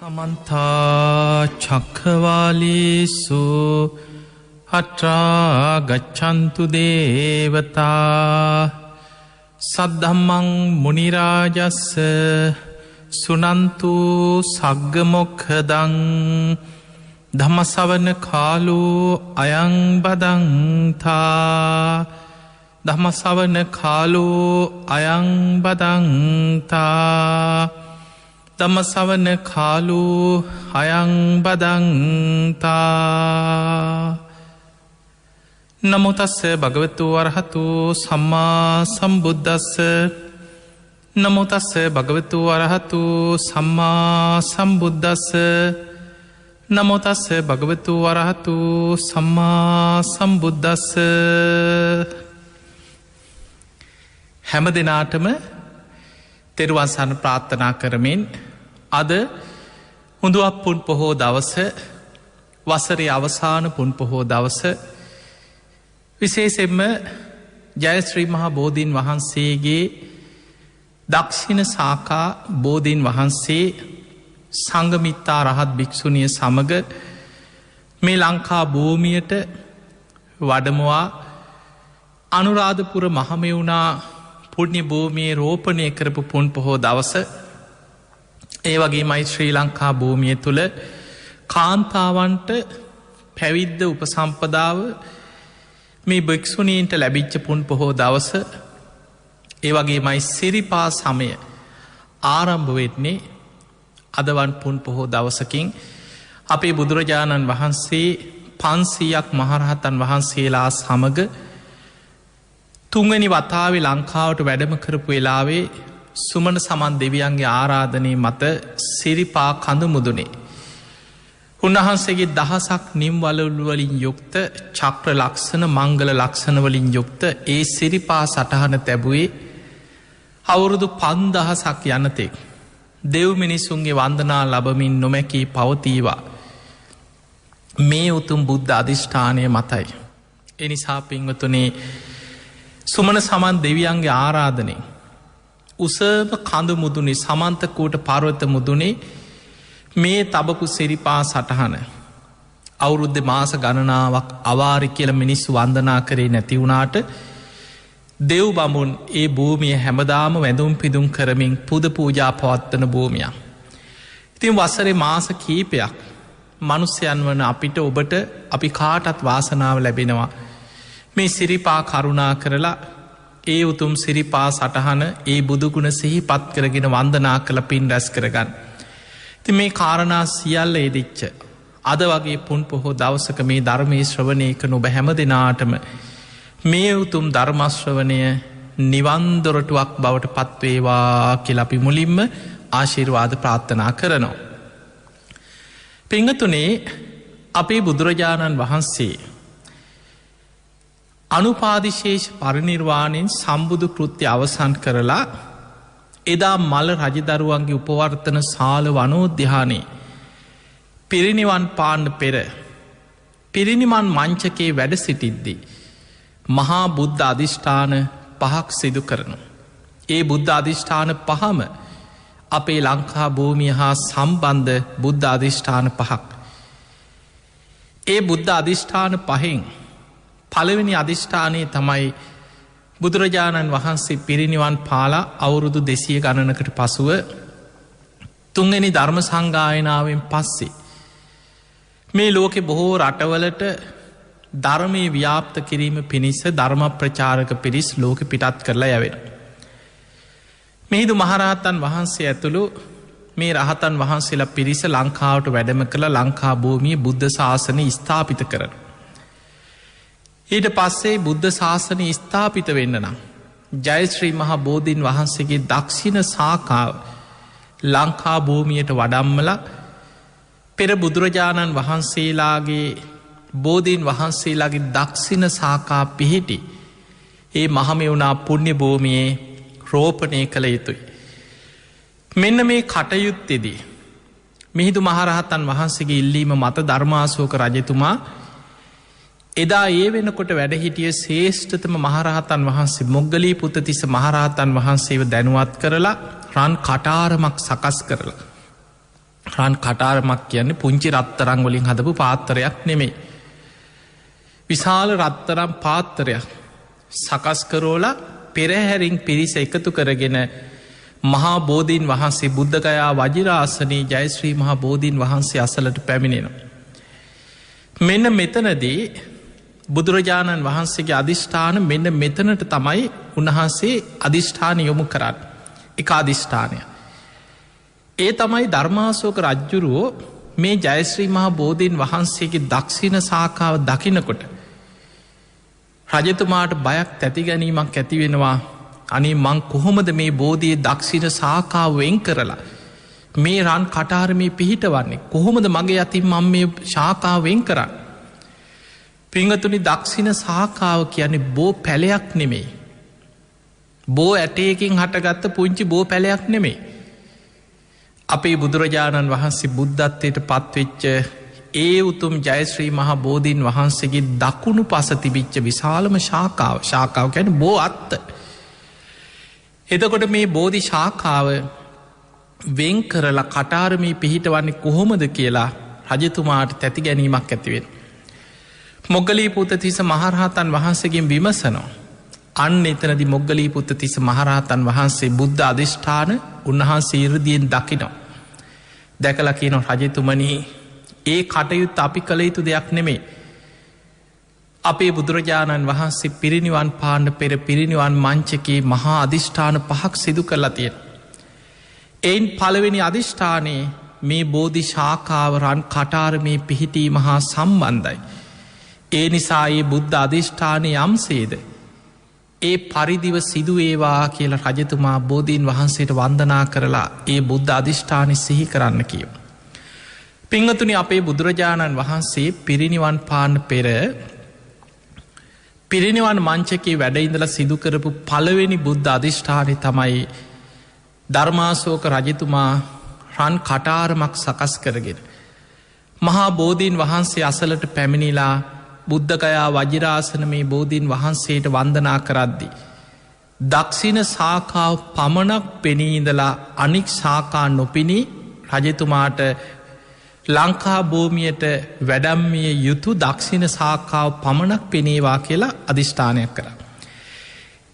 समन्ता चक्रवालेषु अत्रा गच्छन्तु देवता सद्धम्मं मुनिराजस्य सुनन्तु सग्गमोक्खदं धम्मसवන කාලෝ අයං බදන්තා ධම්මසවන කාලෝ අයං බදන්තා ධම්මසවන කාලෝ අයං බදන්තා නමෝ තස්ස භගවතු වරහතු සම්මා සම්බුද්දස්ස නමෝ තස්ස භගවතු වරහතු සම්මා සම්බුද්දස්ස නමෝ තස්ස භගවතු වරහතු සම්මා සම්බුද්දස්ස හැම දිනාටම තෙරුවන් සරණ ප්‍රාර්ථනා කරමින් අද හුඳුවක් පුන් පොහෝ දවස වසරේ අවසාන පුන් පොහෝ දවස විශේෂයෙන්ම ජයශ්‍රී මහා බෝධීන් වහන්සේගේ දක්ෂිණ ශාඛා බෝධීන් වහන්සේ සංගමිත්තා රහත් භික්ෂුණිය සමග මේ ලංකා භූමියට වඩමවා අනුරාධපුර මහමෙවුනා පුණ්‍ය භූමියේ රෝපණය කරපු පුන් පොහෝ දවස ඒ වගේමයි ශ්‍රී ලංකා භූමිය තුළ කාන්තාවන්ට පැවිද්ද උපසම්පදාව මේ භික්ෂුණීන්ට ලැබිච්ච පුන් පොහෝ දවස ඒ වගේමයි සිරිපා සමය ආරම්භ වෙන්නේ අදවන් පුන් පොහෝ දවසකින් අපේ බුදුරජාණන් වහන්සේ 500ක් මහරහතන් වහන්සේලා සමග තුන්වැනි වතාවේ ලංකාවට වැඩම කරපු වෙලාවේ සුමන සමන් දෙවියන්ගේ ආරාධනය මත සිරිපා කඳ මුදුනේ උන්වහන්සේගේ දහසක් නිම්වලවලින් යුක්ත චක්‍ර ලක්ෂණ මංගල ලක්ෂණවලින් යුක්ත ඒ සිරිපා සටහන තැබුවේ අවුරුදු 5000ක් යනතෙක් දෙව් මිනිසුන්ගේ වන්දනා ලබමින් නොමැකී පවතීවා මේ උතුම් බුද්ධ අධිෂ්ඨානය මතයි. එනිසා පින්වතුනේ සුමන සමන් දෙවියන්ගේ ආරාධනය උසම කඳ මුදුනේ සමන්තකෝට පර්වත මුදුනේ මේ තබපු සිරිපා සටහන අවුරුද්ධ මාස ගණනාවක් අවාරි කියල මිනිස්සු වන්දනා කරේ නැති වුණාට දෙව් බමුන් ඒ භූමිය හැමදාම වැඳුම් පිදුම් කරමින් පුද පූජා පවත්වන භූමියක්. ඉතින් වසරේ මාස කීපයක් මනුස්්‍යයන් වන අපිට ඔබට අපි කාටත් වාසනාව ලැබෙනවා. මේ සිරිපා කරුණා කරලා ඒ උතුම් සිරිපා සටහන ඒ බුදුගුණ සිහි පත් කරගෙන වන්දනා කළ පින් රැස් කරගන්න. ති මේ කාරණා සියල්ල එදිච්ච. අද වගේ පුන් පොහෝ දවසක මේ ධර්මය ශ්‍රවණය එක නොබ හැම දෙනාටම මේ උතුම් ධර්මශ්‍රවණය නිවන්දොරටුවක් බවට පත්වේවා කියලපි මුලින්ම ආශිර්වාද ප්‍රාර්ථනා කරනවා. පිංගතුනේ අපේ බුදුරජාණන් වහන්සේ අනුපාදිශේෂ පරිනිර්වාණයෙන් සම්බුදු කෘත්‍ය අවසන් කරලා එදා මල රජදරුවන්ගේ උපවර්තන සාල වනෝද්‍යානයේ පිරිනිවන් පාන්න පෙර පිරිනිවන් මංචකේ වැඩ සිටිද්දී මහා බුද්ධ අධිෂ්ඨාන 5ක් සිදු කරනු. ඒ බුද්ධ අධිෂ්ඨාන 5ම අපේ ලංකා භූමිය හා සම්බන්ධ බුද්ධ අධිෂ්ඨාන 5ක්. ඒ බුද්ධ අධිෂ්ඨාන 5න් පළවෙනි අධිෂ්ඨානයේ තමයි බුදුරජාණන් වහන්සේ පිරිනිවන් පාලා අවුරුදු 200 ගණනකට පසුව තුන්වෙනි ධර්ම සංගායනාවෙන් පස්සේ මේ ලෝකෙ බොහෝ රටවලට ධර්මය ව්‍යාප්ත කිරීම පිණිස ධර්ම ප්‍රචාරක පිරිස් ලෝක පිටත් කරලා යැවෙන. මෙහිදු මහරහතන් වහන්සේ ඇතුළු මේ රහතන් වහන්සේලා පිරිස ලංකාවට වැඩම කළ ලංකා භූමිය බුද්ධ ශාසනය ස්ථාපිත කරන. ඊට පස්සේ බුද්ධ ශාසනය ස්ථාපිත වෙන්න නම් ජයශ්‍රී මහා බෝධීන් වහන්සේගේ දක්ෂිණ ශාඛාව ලංකා භූමියට වඩම්මල පෙර බුදුරජාණන් වහන්සේලාගේ බෝධීන් වහන්සේලාගේ දක්ෂිණ ශාඛා පිහිටි ඒ මහමෙවුනා පුණ්‍ය භූමියේ රෝපණය කළ යුතුයි. මෙන්න මේ කටයුත්තේදී මිහිඳු මහරහතන් වහන්සේගේ ඉල්ලීම මත ධර්මාශෝක රජතුමා එදා ඒ වෙනකොට වැඩහිටිය ශේෂ්ඨතම මහරහතන් වහන්සේ මොග්ගලී පුත්තිස්ස මහරහතන් වහන්සේව දැනුවත් කරලා රන් කටාරමක් සකස් කරලා රන් කටාරමක් කියන්නේ පුංචි රත්තරං වලින් හදපු පාත්තරයක් නෙමෙයි. විශාල රත්තරම් පාත්තරයක් සකස් කරෝලා පෙරහැරින් පිරිස එකතු කරගෙන මහා බෝධීන් වහන්සේ බුද්ධගයා වජිරාසනී ජයශ්‍රී මහා බෝධීන් වහන්සේ අසලට පැමිණෙනවා. මෙන්න මෙතනදී බුදුරජාණන් වහන්සේගේ අධිෂ්ඨාන මෙන්න මෙතනට තමයි උන්වහන්සේ අධිෂ්ඨාන යොමු කරන්න. එක අධිෂ්ඨානය. ඒ තමයි ධර්මාශෝක රජ්ජුරුවෝ මේ ජයශ්‍රී මහා බෝධීන් වහන්සේගේ දක්ෂිණ සාකාව දකිනකොට රජතුමාට බයක් තැති ගැනීමක් ඇතිවෙනවා. අනේ මං කොහොමද මේ බෝධියේ දක්ෂිණ සාකාව වෙන් කරලා මේ රන් කටාරමේ පිහිටවන්නේ කොහොමද මගේ අතින් මම මේ ශාකාව වෙන් කරන්න. පිංගතුනි දක්ෂිණ සාකාව කියන්නේ බෝ පැලයක් නෙමෙයි. බෝ ඇටයකින් හටගත්ත පුංචි බෝ පැලයක් නෙමෙයි. අපේ බුදුරජාණන් වහන්සේ බුද්ධත්වයට පත්වෙච්ච ඒ උතුම් ජයශ්‍රී මහා බෝධීන් වහන්සේගේ දකුණු පස තිබිච්ච විශාලම ශාකාව ගැන බෝ අත්ත. එතකොට මේ බෝධි ශාකාව වෙන් කරලා කටාරමී පිහිටවන්නේ කොහොමද කියලා රජතුමාට තැති ගැනීමක් ඇතිවෙන. මොග්ගලී පුත්තිස්ස මහරහතන් වහන්සේගෙන් විමසනවා. අන්න එතනදි මොග්ගලී පුත්තිස්ස මහරහතන් වහන්සේ බුද්ධ අධිෂ්ඨාන උන්වහන්සේ ඉරදියෙන් දකිනවා. දැකලා කියනවා රජතුමනී ඒ කටයුත්ත අපි කළ යුතු දෙයක් නෙමේ. අපේ බුදුරජාණන් වහන්සේ පිරිනිවන් පාන්න පෙර පිරිනිවන් මංචකේ මහා අධිෂ්ඨාන පහක් සිදු කරලා තියෙන. එයින් පළවෙනි අධිෂ්ඨානයේ මේ බෝධි ශාකාව රන් කටාරමේ පිහිටීම හා සම්බන්ධයි. ඒ නිසා ඒ බුද්ධ අධිෂ්ඨානය යම්සේද ඒ පරිදිව සිදුවේවා කියලා රජතුමා බෝධීන් වහන්සේට වන්දනා කරලා ඒ බුද්ධ අධිෂ්ඨානය සිහි කරන්න කියව. පිංගතුනි අපේ බුදුරජාණන් වහන්සේ පිරිනිවන් පාන්න පෙර පිරිනිවන් මංචකේ වැඩඉඳල සිදුකරපු පළවෙනි බුද්ධ අධිෂ්ඨානය තමයි ධර්මාශෝක රජතුමා රන් කටාරමක් සකස් කරගෙන. මහා බෝධීන් වහන්සේ අසලට පැමිණිලා බුද්ධගයා වජිරාසන මේ බෝධීන් වහන්සේට වන්දනා කරද්දි. දක්ෂිණ සාකාව පමණක් පෙනීදලා අනික් සාකා නොපිණි රජතුමාට ලංකා භූමියයට වැඩම්මිය යුතු දක්ෂිණ සාකාව පමණක් පෙනේවා කියලා අධිෂ්ඨානයක් කර.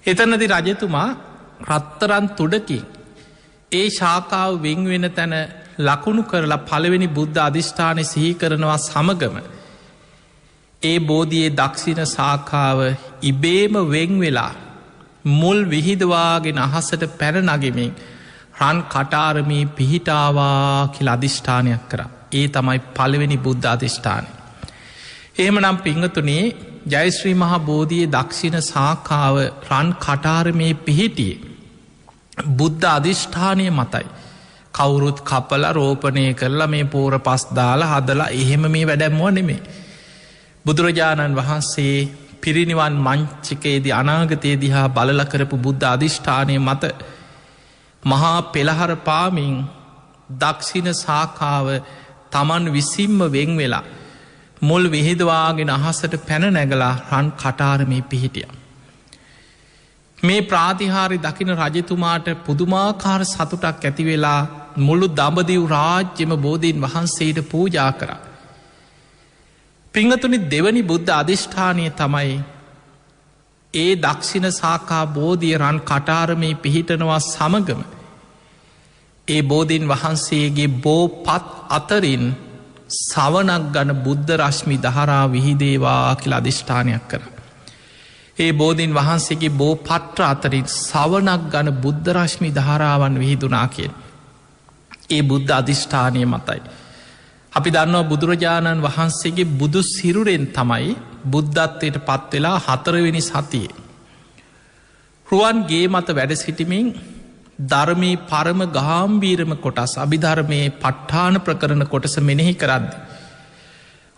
එතනදි රජතුමා රත්තරන් තුඩකින් ඒ ශාකාව වෙන්වෙන තැන ලකුණු කරලා පළවෙනි බුද්ධ අධිෂ්ඨානය සිහි කරනවා සමගම ඒ බෝධියේ දක්ෂිණ සාකාව ඉබේම වෙන් වෙලා මුල් විහිදවාගෙන අහසට පැනනගෙමින් රන් කටාරමී පිහිටාවා කියල අධිෂ්ඨානයක් කර. ඒ තමයි පළවෙනි බුද්ධ අධිෂ්ඨානය. එහෙම නම් පිංහතුනේ ජයශ්‍රී මහා බෝධියේ දක්ෂිණ සාකාව රන් කටාරමේ පිහිටියේ. බුද්ධ අධිෂ්ඨානය මතයි. කවුරුත් කපල රෝපණය කරලා මේ පෝර පස් දාලා හදලා එහෙම මේ වැඩැම්මුව නෙමේ. බුදුරජාණන් වහන්සේ පිරිනිවන් මංචිකයේදී අනාගතයේ දිහා බලල කරපු බුද්ධ අධිෂ්ඨානය මත මහා පෙළහර පාමින් දක්ෂිණ සාකාව තමන් විසිම්ම වෙන් වෙලා මුල් විහිදවාගෙන අහසට පැන නැගලා රන් කටාරමේ පිහිටිය. මේ ප්‍රාතිහාරි දකින රජතුමාට පුදුමාකාර සතුටක් ඇතිවෙලා මුළු දඹදිව් රාජ්‍යම බෝධීන් වහන්සේට පූජා කරා. පිංහතුනි දෙවනි බුද්ධ අධිෂ්ඨානය තමයි ඒ දක්ෂිණ සාකා බෝධිය රන් කටාරමේ පිහිටනවා සමගම ඒ බෝධීන් වහන්සේගේ බෝ පත් අතරින් සවනක් ගන බුද්ධ රශ්මි දහරා විහිදේවා කියලා අධිෂ්ඨානයක් කර. ඒ බෝධීන් වහන්සේගේ බෝ පට්‍ර අතරින් සවනක් ගන බුද්ධ රශ්මි දහරාවන් විහිදුනා කියෙන්. ඒ බුද්ධ අධිෂ්ඨානය මතයි. අපි දන්නවා බුදුරජාණන් වහන්සේගේ බුදු සිරුරෙන් තමයි බුද්ධත්වයට පත්වෙලා 4 වෙනි සතියේ. රුවන්ගේ මත වැඩ සිටිමින් ධර්මී පරම ගාම්බීරම කොටස් අභිධර්මයේ පට්ඨාන ප්‍රකරණ කොටස මෙනෙහි කරද්ද.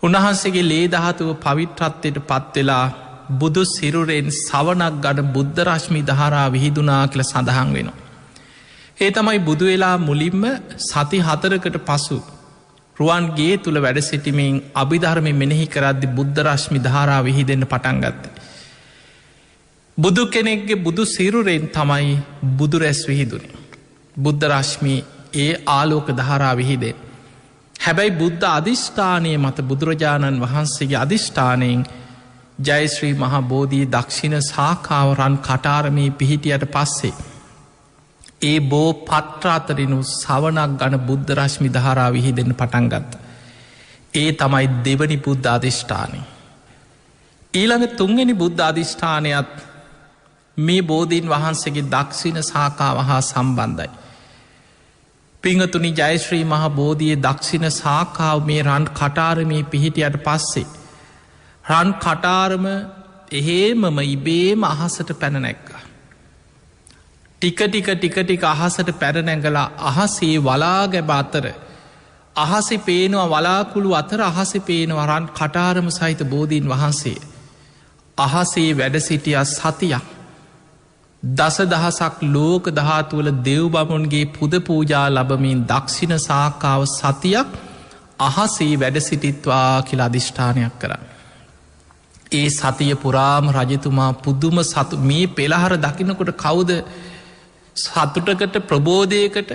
උන්වහන්සේගේ ලේ දහතුව පවිත්‍රත්වයට පත්වෙලා බුදු සිරුරෙන් සවනක් ගඩ බුද්ධ රශ්මි දහරා විහිදුනා කියල සඳහන් වෙනවා. ඒ තමයි බුදු වෙලා මුලින්ම සති 4කට පසු රුවන්ගේ තුළ වැඩ සිටිමින් අභිධර්මය මෙනෙහි කරද්දි බුද්ධ රශ්මි දහරා විහිදෙන්න්න පටන්ගත්ත. බුදු කෙනෙක්ගේ බුදු සිරුරෙන් තමයි බුදු රැස් විහිදුනේ. බුද්ධ රශ්මි ඒ ආලෝක දහරා විහිදේ. හැබැයි බුද්ධ අධිෂ්ඨානය මත බුදුරජාණන් වහන්සේගේ අධිෂ්ඨානයෙන් ජයශ්‍රී මහා බෝධී දක්ෂිණ සාකාව රන් කටාරමී පිහිටියට පස්සේ ඒ බෝ පත්‍රාතරිනු සවනක් ගන බුද්ධ රශ්මි දහරා විහිදෙන්න පටන්ගත්ත. ඒ තමයි දෙවනි බුද්ධ අධිෂ්ඨානය. ඊළඟ තුන්ගනි බුද්ධ අධිෂ්ඨානයත් මේ බෝධීන් වහන්සේගේ දක්ෂිණ සාකාව හා සම්බන්ධයි. පිංහතුනි ජයශ්‍රී මහා බෝධිය දක්ෂිණ සාකාව මේ රන් කටාරමී පිහිටියට පස්සේ. රන් කටාරම එහෙමම ඉබේම අහසට පැනනැක්ක. ටික අහසට පැරනැඟලා අහසේ වලාගැබ අතර අහසි පේනවා වලාකුළු අතර අහසි පේනවා රන් කටාරම සහිත බෝධීන් වහන්සේ. අහසේ වැඩ සිටිය සතියක්. දස දහසක් ලෝක දහතුවල දෙව් බමුන්ගේ පුද පූජා ලබමින් දක්ෂිණ සාකාව සතියක් අහසේ වැඩ සිටිත්වා කියලා අධිෂ්ඨානයක් කරන්න. ඒ සතිය පුරාම රජතුමා පුදුම සතු මේ පෙළහර දකිනකොට කවුද සතුටකට ප්‍රබෝධයකට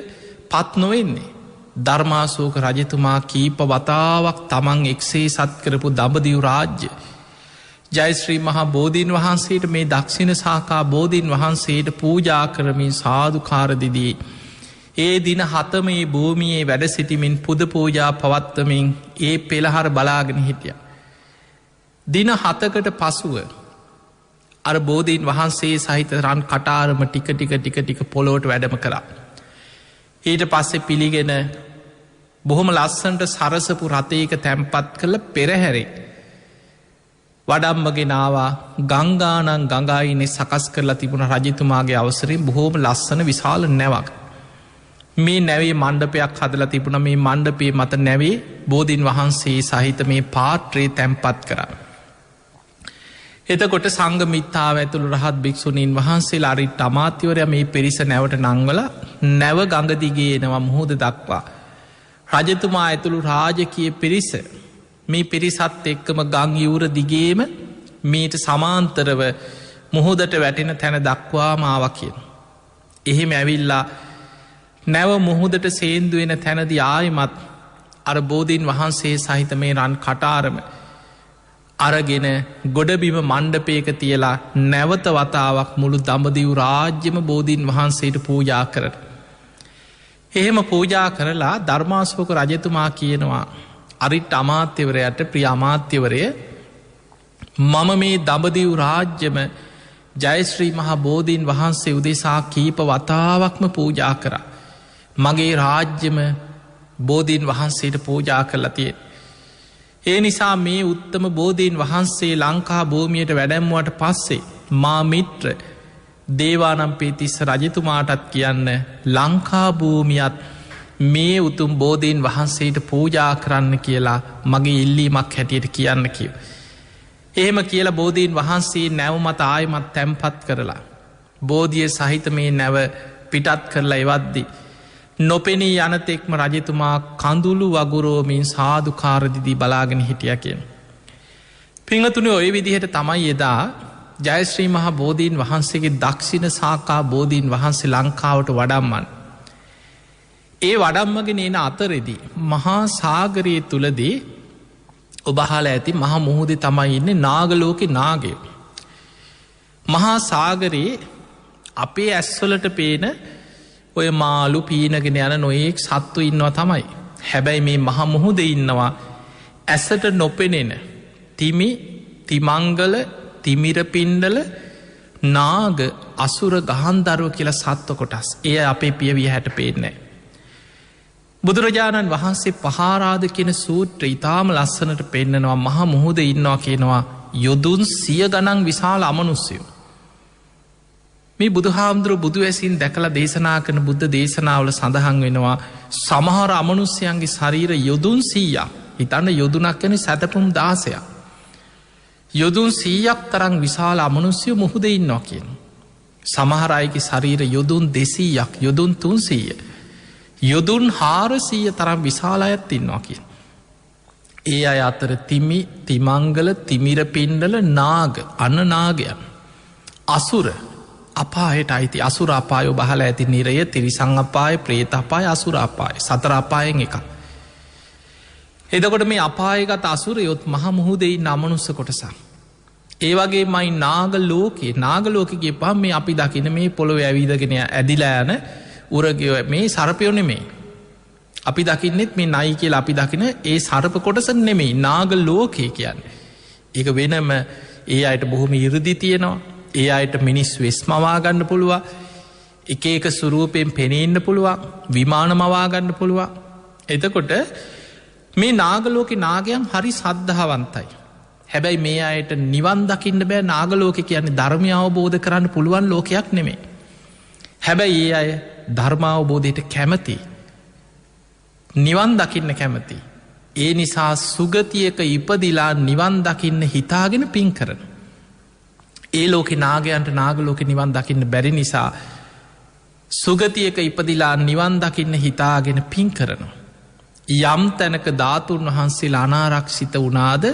පත් නොවෙන්නේ. ධර්මාසෝක රජතුමා කීප වතාවක් තමන් එක්සේ සත් කරපු දඹදිව් රාජ්‍ය. ජයශ්‍රී මහා බෝධීන් වහන්සේට මේ දක්ෂිණ සාකා බෝධීන් වහන්සේට පූජා කරමින් සාධකාරදිදී. ඒ දින හතමේ භූමියයේ වැඩ සිටිමින් පුද පූජා පවත්වමින් ඒ පෙළහර බලාගෙන හිටිය. දින 7කට පසුව අර බෝධීන් වහන්සේ සහිත රන් කටාරම ටික පොලෝට වැඩම කරා. ඊට පස්සෙ පිළිගෙන බොහොම ලස්සන්ට සරසපු රථයක තැම්පත් කළ පෙරහැරේ. වඩම්මගෙනවා ගංගානං ගඟයිනේ සකස් කරලා තිබුණ රජතුමාගේ අවසරින් බොහෝම ලස්සන විශාල නැවක්. මේ නැවේ මණ්ඩපයක් හදලා තිබුණ මේ මණ්ඩපේ මත නැවේ බෝධීන් වහන්සේ සහිත මේ පාත්‍රයේ තැම්පත් කරා. එතකොට සංගමිත්තාව ඇතුළු රහත් භික්‍ෂුණීන් වහන්සේලා අරිට්ට අමාත්‍යවරය මේ පිරිස නැවට නංවල නැව ගඟදිගේ එනවා මුහුද දක්වා. රජතුමා ඇතුළු රාජකය පිරිස මේ පිරිසත් එක්කම ගං යූර දිගේම මීට සමාන්තරව මුහුදට වැටෙන තැන දක්වා මාව කියන. එහෙම ඇවිල්ලා නැව මුහුදට සේන්දුවෙන තැනදි ආයමත් අර බෝධීන් වහන්සේ සහිත මේ රන් කටාරම අරගෙන ගොඩබිම මණ්ඩපයක තියලා නැවත වතාවක් මුළු දඹදිව් රාජ්‍යම බෝධීන් වහන්සේට පූජා කරට. එහෙම පූජා කරලා ධර්මාශෝක රජතුමා කියනවා අරිට් අමාත්‍යවරයට ප්‍රිය අමාත්‍යවරය මම මේ දඹදිව් රාජ්‍යම ජයශ්‍රී මහා බෝධීන් වහන්සේ උදෙසා කීප වතාවක්ම පූජා කරා. මගේ රාජ්‍යම බෝධීන් වහන්සේට පූජා කරලා තිය. ඒ නිසා මේ උත්තම බෝධීන් වහන්සේ ලංකා භූමියයට වැඩැම්මුවට පස්සේ මා මිත්‍ර දේවානම්පේතිස්ස රජතුමාටත් කියන්න ලංකා භූමියත් මේ උතුම් බෝධීන් වහන්සේට පූජා කරන්න කියලා මගේ ඉල්ලීමක් හැටියට කියන්න කිව. එහෙම කියලා බෝධීන් වහන්සේ නැව මත ආයමත් තැම්පත් කරලා. බෝධිය සහිත මේ නැව පිටත් කරලා එවද්දි. නොපෙනී යනතෙක්ම රජතුමා කඳුළු වගුරෝමින් සාධකාරදිදී බලාගෙන හිටිය කියෙන්. පිංහතුනි ඔය විදිහට තමයි එදා ජයශ්‍රී මහා බෝධීන් වහන්සේගේ දක්ෂිණ සාකා බෝධීන් වහන්සේ ලංකාවට වඩම්මන්. ඒ වඩම්මගෙන එන අතරෙදී. මහා සාගරයේ තුළදී ඔබහල ඇති මහා මුහුද තමයි ඉන්න නාගලෝක නාගය. මහා සාගරයේ අපේ ඇස්වලට පේන ඔය මාලු පීනගෙන යන නොයෙක් සත්තු ඉන්නවා තමයි. හැබැයි මේ මහ මුහුද ඉන්නවා ඇසට නොපෙනෙන තිමි තිමංගල තිමිරපින්ඩල නාග අසුර ගහන්දරුව කියලා සත්ව කොටස් එය අපේ පියවිය හැට පේන්නේ. බුදුරජාණන් වහන්සේ පහාරාධ කියන සූත්‍ර ඉතාම ලස්සනට පෙන්නනවා මහ මුහුද ඉන්නවා කියනවා යොදුන් 100 ගණන් විශාල අමනුස්්‍යයෝ. මේ බුදුහාමුදුරුව බුදු ඇසින් දැකලා දේශනා කරන බුද්ධ දේශනාවල සඳහන් වෙනවා සමහර අමනුස්්‍යයන්ගේ ශරීර යොදුන් 100ක් හිතන්න යොදුනක් කැන සැතපුම් 16ක්. යොදුන් 100ක් තරම් විශාල අමනුස්්‍යය මුහුද ඉන්නවා කියන. සමහරයිගේ ශරීර යොදුන් 200ක් යොදුන් 300 යොදුන් 400 තරම් විශාල අයත් ඉන්නවා කිය. ඒ අය අතර තිමි තිමංගල තිමිරපින්ඩල නාග අනනාගයන් අසුර අපායට අයිති අසුර අපායෝ බහල ඇති නිරය තිරිසං අපාය ප්‍රේත අපාය අසුර අපාය සතර අපායෙන් එක. එදකොට මේ අපායගත අසුරයොත් මහමුහුදෙයි නමනුස්ස කොටසක්. ඒවගේ මයි නාගලෝකගේ පහම මේ අපි දකින මේ පොළොව ඇවිදගෙන ඇදිලෑන උරගව මේ සරපයෝ නෙමේ. අපි දකින්නෙත් මේ නයි කියලා අපි දකින ඒ සරප කොටස නෙමෙයි නාග ලෝකය කියන්න. ඒක වෙනම ඒ අයට බොහොම ඉරදි තියෙනවා. ඒ අයට මිනිස් වෙස් මවාගන්න පුළුවන්. එක එක සුරූපයෙන් පෙනෙන්න පුළුවන්. විමාන මවාගන්න පුළුවන්. එතකොට මේ නාගලෝක නාගයන් හරි සද්ධාවන්තයි. හැබැයි මේ අයට නිවන් දකින්න බෑ නාගලෝක කියන්නේ ධර්මය අවබෝධ කරන්න පුළුවන් ලෝකයක් නෙමේ. හැබැයි ඒ අය ධර්මාවබෝධයට කැමති. නිවන් දකින්න කැමති. ඒ නිසා සුගතියක ඉපදිලා නිවන් දකින්න හිතාගෙන පින් කරන. ඒ ලෝක නාගයන්ට නාගලෝක නිවන් දකින්න බැරි නිසා සුගතියක ඉපදිලා නිවන් දකින්න හිතාගෙන පින් කරනවා. යම් තැනක ධාතුන් වහන්සේ අනාරක්ෂිත වනාද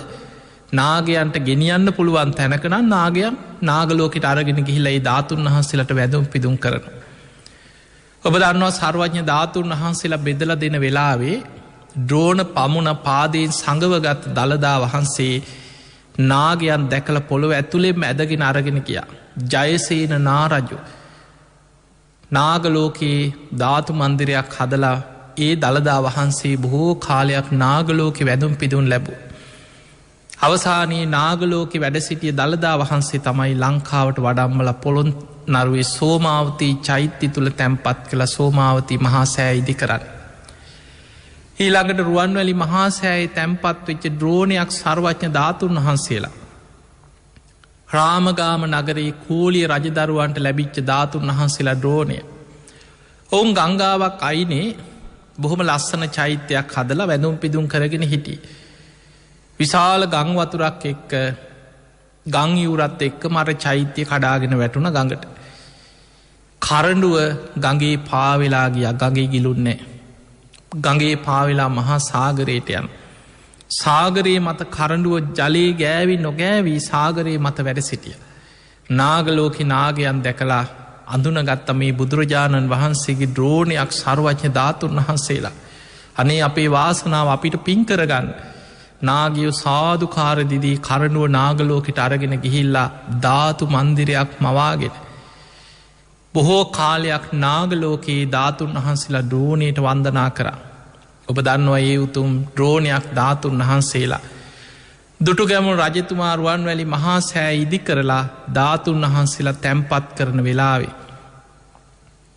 නාගයන්ට ගෙනියන්න පුළුවන් තැනකනම් නාගයන් නාගලෝකට අරගෙන ගිහිලා ඒ ධාතුන් වහන්සේලට වැදුම් පිදුම් කරන. ඔබ දන්නවා සර්වඥ ධාතුන් වහන්සේලා බෙදල දෙන වෙලාවේ ද්‍රෝණ පමුණ පාදයෙන් සඟවගත් දළදා වහන්සේ නාගයන් දැකල පොළොව ඇතුළෙම ඇදගෙන අරගෙන කියා. ජයසේන නාරජු නාගලෝකයේ ධාතු මන්දිරයක් හදලා ඒ දළදා වහන්සේ බොහෝ කාලයක් නාගලෝක වැදුම් පිදුන් ලැබූ. අවසානයේ නාගලෝක වැඩ සිටිය දළදා වහන්සේ තමයි ලංකාවට වඩම්මල පොළොන් නරුවේ සෝමාවතී චෛත්‍ය තුළ තැන්පත් කළ සෝමාවතී මහාසෑ ඉදි කරන්න. ඊළඟට රුවන්වැලි මහාසෑයි තැන්පත් වෙච්ච ද්‍රෝණයක් සර්වඥ ධාතුන් වහන්සේලා. රාමගාම නගරේ කූලිය රජදරුවන්ට ලැබිච්ච ධාතුන් වහන්සේලා ද්‍රෝණය. ඔවුන් ගංගාවක් අයිනේ බොහොම ලස්සන චෛත්‍යයක් හදලා වැදුම් පිදුම් කරගෙන හිටිය. විශාල ගංවතුරක් එක්ක ගංයවරත් එක්ක මර චෛත්‍ය කඩාගෙන වැටුණ ගඟට. කරඩුව ගගේ පාවෙලා ගිය ගගේ ගිලුන්නේ. ගගේ පාවෙලා මහා සාගරයට යන. සාගරයේ මත කරඩුව ජලයේ ගෑවි නොගෑවී සාගරයේ මත වැඩ සිටිය. නාගලෝක නාගයන් දැකලා අඳුනගත්ත මේ බුදුරජාණන් වහන්සේගේ ද්‍රෝණයක් සර්වඥ ධාතුන් වහන්සේලා. අනේ අපේ වාසනාව අපිට පින් කරගන්න. නාගියෝ සාධකාරදිදී කරනුව නාගලෝකට අරගෙන ගිහිල්ලා ධාතු මන්දිරයක් මවාගෙන. බොහෝ කාලයක් නාගලෝකයේ ධාතුන් වහන්සේලා ද්‍රෝණයට වන්දනා කරා. ඔබ දන්නවා ඒ උතුම් ද්‍රෝණයක් ධාතුන් වහන්සේලා. දුටුගැමුණු රජතුමා රුවන්වැලි මහා සෑ ඉදි කරලා ධාතුන් වහන්සේලා තැන්පත් කරන වෙලාවේ.